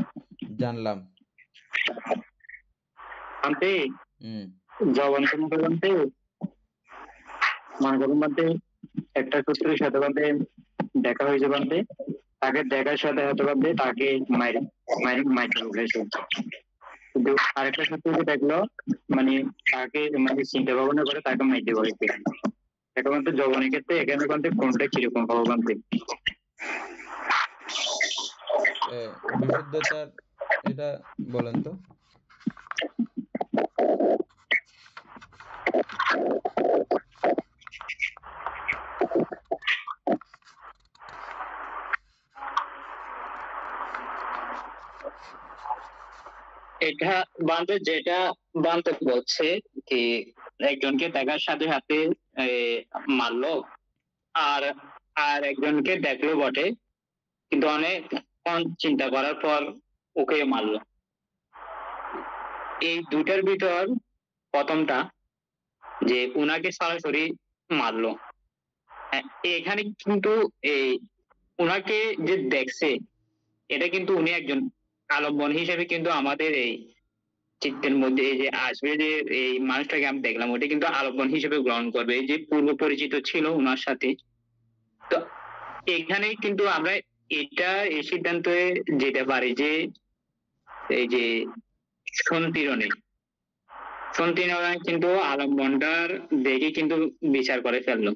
জানলাম। একটা সূত্রের সাথে বাদে দেখা হয়েছে বাদে, তাকে দেখার সাথে সাথে বাদে তাকে মাইকে উঠেছে। কিন্তু আরেকটা সূত্র দেখলো মানে তাকে মানে চিন্তা ভাবনা করে তাকে মাইতে করেছে। এখন তো জবনের ক্ষেত্রে এখানে বলতে কোনটা কিরকম ভাবে বানতে বিশুদ্ধতার এটা বলেন তো। এটা বান্ধব যেটা বান্ধব বলছে কি একজনকে দেখার সাথে সাথে মারলো, আর আর একজনকে দেখলো বটে, কিন্তু অনেক চিন্তা করার পর ওকে মারলো। এই দুটার ভিতর প্রথমটা যে উনাকে সরাসরি মারলো, এখানে কিন্তু এই উনাকে যে দেখছে এটা কিন্তু উনি একজন আলম্বন হিসেবে কিন্তু আমাদের এই চিত্তের মধ্যে এই যে আসবে যে এই মানুষটাকে আমি দেখলাম, ওটা কিন্তু আলম্বন হিসেবে গ্রহণ করবে, এই যে পূর্ব পরিচিত ছিল উনার সাথে। তো এখানে কিন্তু আমরা এটা এই সিদ্ধান্তে যেতে পারে যে এই যে সন্তিরণে কিন্তু আলম্বনটার দেখে কিন্তু বিচার করে ফেললো,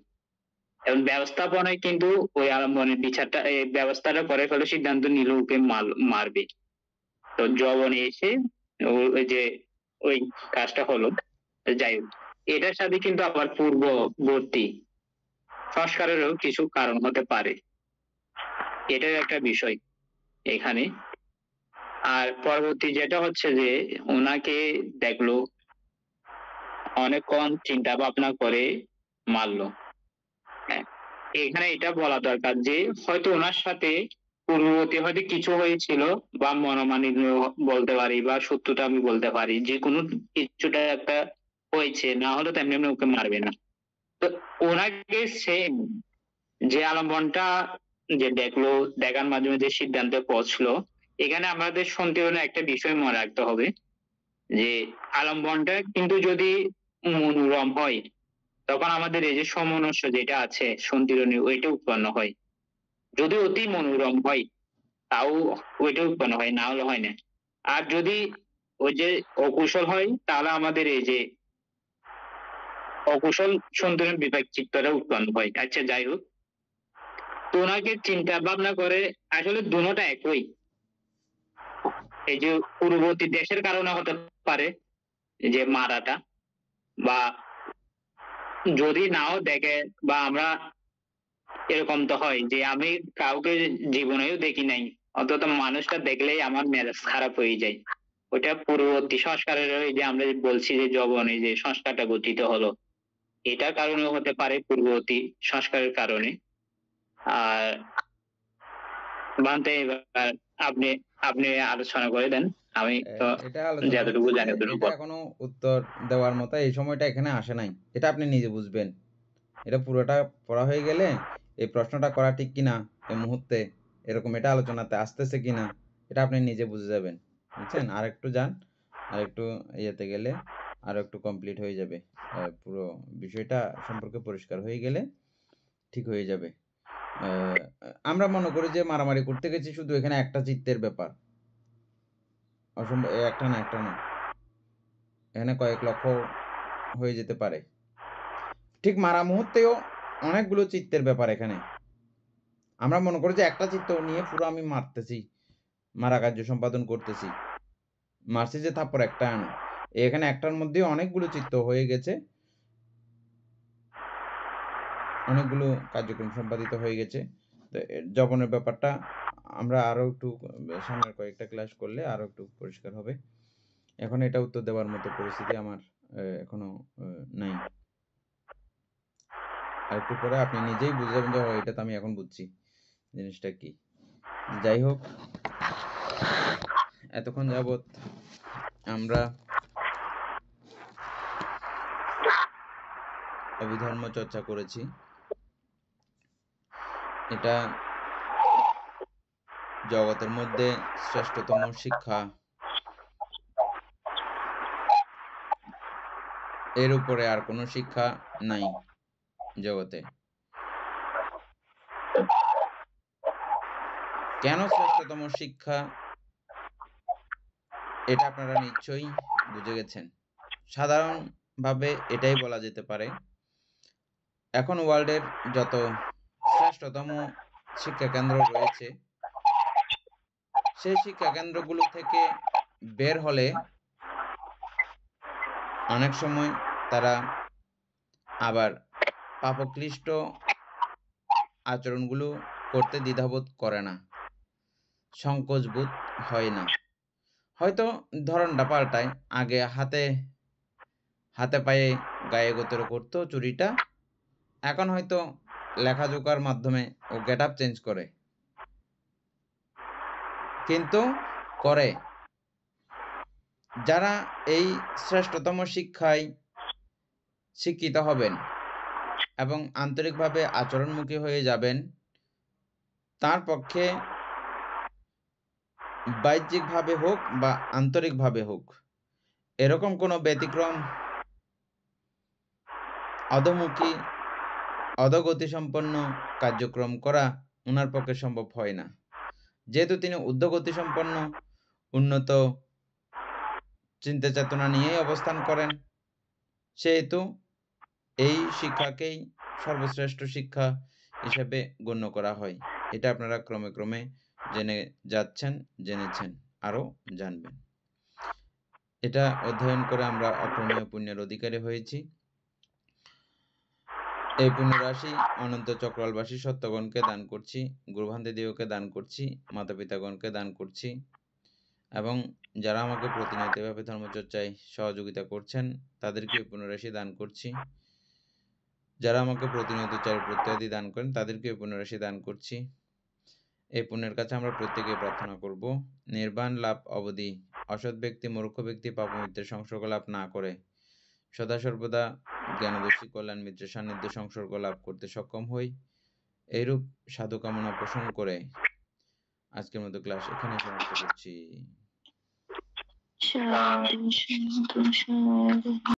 এবং ব্যবস্থাপনায় কিন্তু ওই আলম্বনের বিচারটা এই ব্যবস্থাটা করে ফেলে, সিদ্ধান্ত নিল ওকে মারবে। তো জবনে এসে ওই যে ওই কাজটা হলো। যাই হোক, এটার সাথে কিন্তু আবার পূর্ববর্তী সংস্কারেরও কিছু কারণ হতে পারে, এটার একটা বিষয় এখানে। আর পরবর্তী যেটা হচ্ছে যে ওনাকে দেখলো, অনেকক্ষণ চিন্তা ভাবনা করে মারলো। হ্যাঁ, এখানে এটা বলা দরকার যে হয়তো ওনার সাথে পূর্ববর্তী হয়তো কিছু হয়েছিল, বা মনোমালিন্য বলতে পারি, বা সত্যটা আমি বলতে পারি, যে কোনো কিছুটা একটা হয়েছে, না হলে তেমনি এমনি ওকে মারবে না। তো ওনাকে সেম যে আলম্বনটা যে দেখলো, দেখার মাধ্যমে যে সিদ্ধান্তে পৌঁছলো, এখানে আমাদের সন্তিরণে একটা বিষয় মনে রাখতে হবে যে আলম্বনটা কিন্তু যদি মনোরম হয়, তখন আমাদের এই যে সমনস্য যেটা আছে সন্তিরণী, ওইটা উৎপন্ন হয়। যদি অতি মনোরম হয় তাও ওইটা উৎপন্ন হয়, না হলে হয় না। আর যদি ওই যে অকুশল হয়, তাহলে আমাদের এই যে অকুশল সন্তুলন বিভাগ চিত্তটা উৎপন্ন হয়। আচ্ছা, যাই হোক, তো ওনাকে চিন্তা ভাবনা করে আসলে দুটোটা একই। এই যে পূর্ববর্তী দেশের কারণে হতে পারে যে মারাটা, বা যদি নাও দেখে, বা আমরা এরকম তো হয় যে আমি কাউকে জীবনেও দেখি নাই, অন্তত মানুষটা দেখলেই আমার মেজাজ খারাপ হয়ে যায়। ওটা পূর্ববর্তী সংস্কারের, ওই যে আমরা বলছি যে জবনে যে সংস্কারটা গঠিত হলো, এটার কারণে হতে পারে, পূর্ববর্তী সংস্কারের কারণে। আর বানতে এবার আপনি আপনি আলোচনা করে দেন, আমি তো এটা আলোচনা যতটুকু হচ্ছে জানি যে ততটুকু এটা এখনো উত্তর দেওয়ার মতো এই সময়টা এখানে আসে নাই, এটা আপনি নিজে বুঝবেন। এটা পুরোটা পড়া হয়ে গেলে এই প্রশ্নটা করা ঠিক কিনা এই মুহূর্তে, এরকম এটা আলোচনাতে আসতেছে কিনা, এটা আপনি নিজে বুঝে যাবেন, বুঝছেন? আর একটু যান, আর একটু ইয়েতে গেলে আর একটু কমপ্লিট হয়ে যাবে, পুরো বিষয়টা সম্পর্কে পরিষ্কার হয়ে গেলে ঠিক হয়ে যাবে। আমরা মনে করি যে মারামারি করতে গেছি শুধু এখানে একটা চিত্তের ব্যাপার, অসম্ভব, একটা না, এখানে কয়েক লক্ষ হয়ে যেতে পারে। ঠিক মারা মুহূর্তেও অনেকগুলো চিত্তের ব্যাপার এখানে। আমরা মনে করি যে একটা চিত্ত নিয়ে পুরো আমি মারতেছি, মারা কার্য সম্পাদন করতেছি, মারছি যে থাপ্পড় একটা আনো, এখানে একটার মধ্যে অনেকগুলো চিত্ত হয়ে গেছে, অনেকগুলো কার্যক্রম সম্পাদিত হয়ে গেছে। তো জবনের ব্যাপারটা আমরা আরো একটু সামনের কয়েকটা ক্লাস করলে আরো একটু পরিষ্কার হবে। এখন এটা উত্তর দেওয়ার মতো পরিস্থিতি আমার এখনো নাই। আর একটু পরে আপনি নিজেই বুঝে যাবেন যে এটা তো আমি এখন বুঝছি জিনিসটা কি। যাই হোক, এতক্ষণ যাবৎ আমরা অভিধর্ম চর্চা করেছি। এটা জগতের মধ্যে শ্রেষ্ঠতম শিক্ষা, এর উপরে আর কোনো শিক্ষা নাই জগতে। কেন শ্রেষ্ঠতম শিক্ষা এটা আপনারা নিশ্চয়ই বুঝে গেছেন। সাধারণভাবে এটাই বলা যেতে পারে, এখন ওয়ার্ল্ডের যত শ্রেষ্ঠতম শিক্ষা কেন্দ্র রয়েছে, সেই শিক্ষা কেন্দ্রগুলো থেকে বের হলে অনেক সময় তারা আবার পাপক্লিষ্ট আচরণগুলো করতে দ্বিধাবোধ করে না, সংকোচ বোধ হয় না। হয়তো ধরনটা পাল্টায়, আগে হাতে পায়ে গায়ে গোতরে করতো চুরিটা, এখন হয়তো লেখাজোকার মাধ্যমে ও গেট আপ চেঞ্জ করে, কিন্তু করে। যারা এই শ্রেষ্ঠতম শিক্ষায় শিক্ষিত হবেন এবং আন্তরিকভাবে আচরণমুখী হয়ে যাবেন, তার পক্ষে বাহ্যিকভাবে হোক বা আন্তরিকভাবে হোক এরকম কোনো ব্যতিক্রম অধোগতি সম্পন্ন কার্যক্রম করা ওনার পক্ষে সম্ভব হয় না। যেহেতু তিনি উদ্যোগতি সম্পন্ন উন্নত চিন্তা চেতনা নিয়েই অবস্থান করেন, সেহেতু এই শিক্ষাকেই সর্বশ্রেষ্ঠ শিক্ষা হিসেবে গণ্য করা হয়। এটা আপনারা ক্রমে ক্রমে জেনে যাচ্ছেন, জেনেছেন, আরো জানবেন। এটা অধ্যয়ন করে আমরা অপ্রমেয় পুণ্যের অধিকারী হয়েছি। এই পুণ্যরাশি অনন্ত চক্রবালবাসী সত্যগণকে দান করছি, গুরুভান্তেদিওকে দান করছি, মাতা পিতাগণকে দান করছি, এবং যারা আমাকে প্রতিনিয়ত এভাবে ধর্মচর্চায় সহযোগিতা করছেন তাদেরকে এই পুণ্যরাশি দান করছি। যারা আমাকে প্রতিনিয়ত চারিপ্রত্যাদি দান করেন তাদেরকে এই পুণ্যরাশি দান করছি। এই পুণ্যের কাছে আমরা প্রত্যেকে প্রার্থনা করব, নির্বাণ লাভ অবধি অসৎ ব্যক্তি, মূর্খ ব্যক্তি পাপমিত্রের সংসর্গ লাভ না করে সদা সর্বদা জ্ঞানদর্শী কল্যাণ মিত্রের সান্নিধ্য সংসর্গ লাভ করতে সক্ষম হই। এইরূপ সাধু কামনা পোষণ করে আজকের মতো ক্লাস এখানে সমাপ্ত করছি। সাধু সাধু সাধু।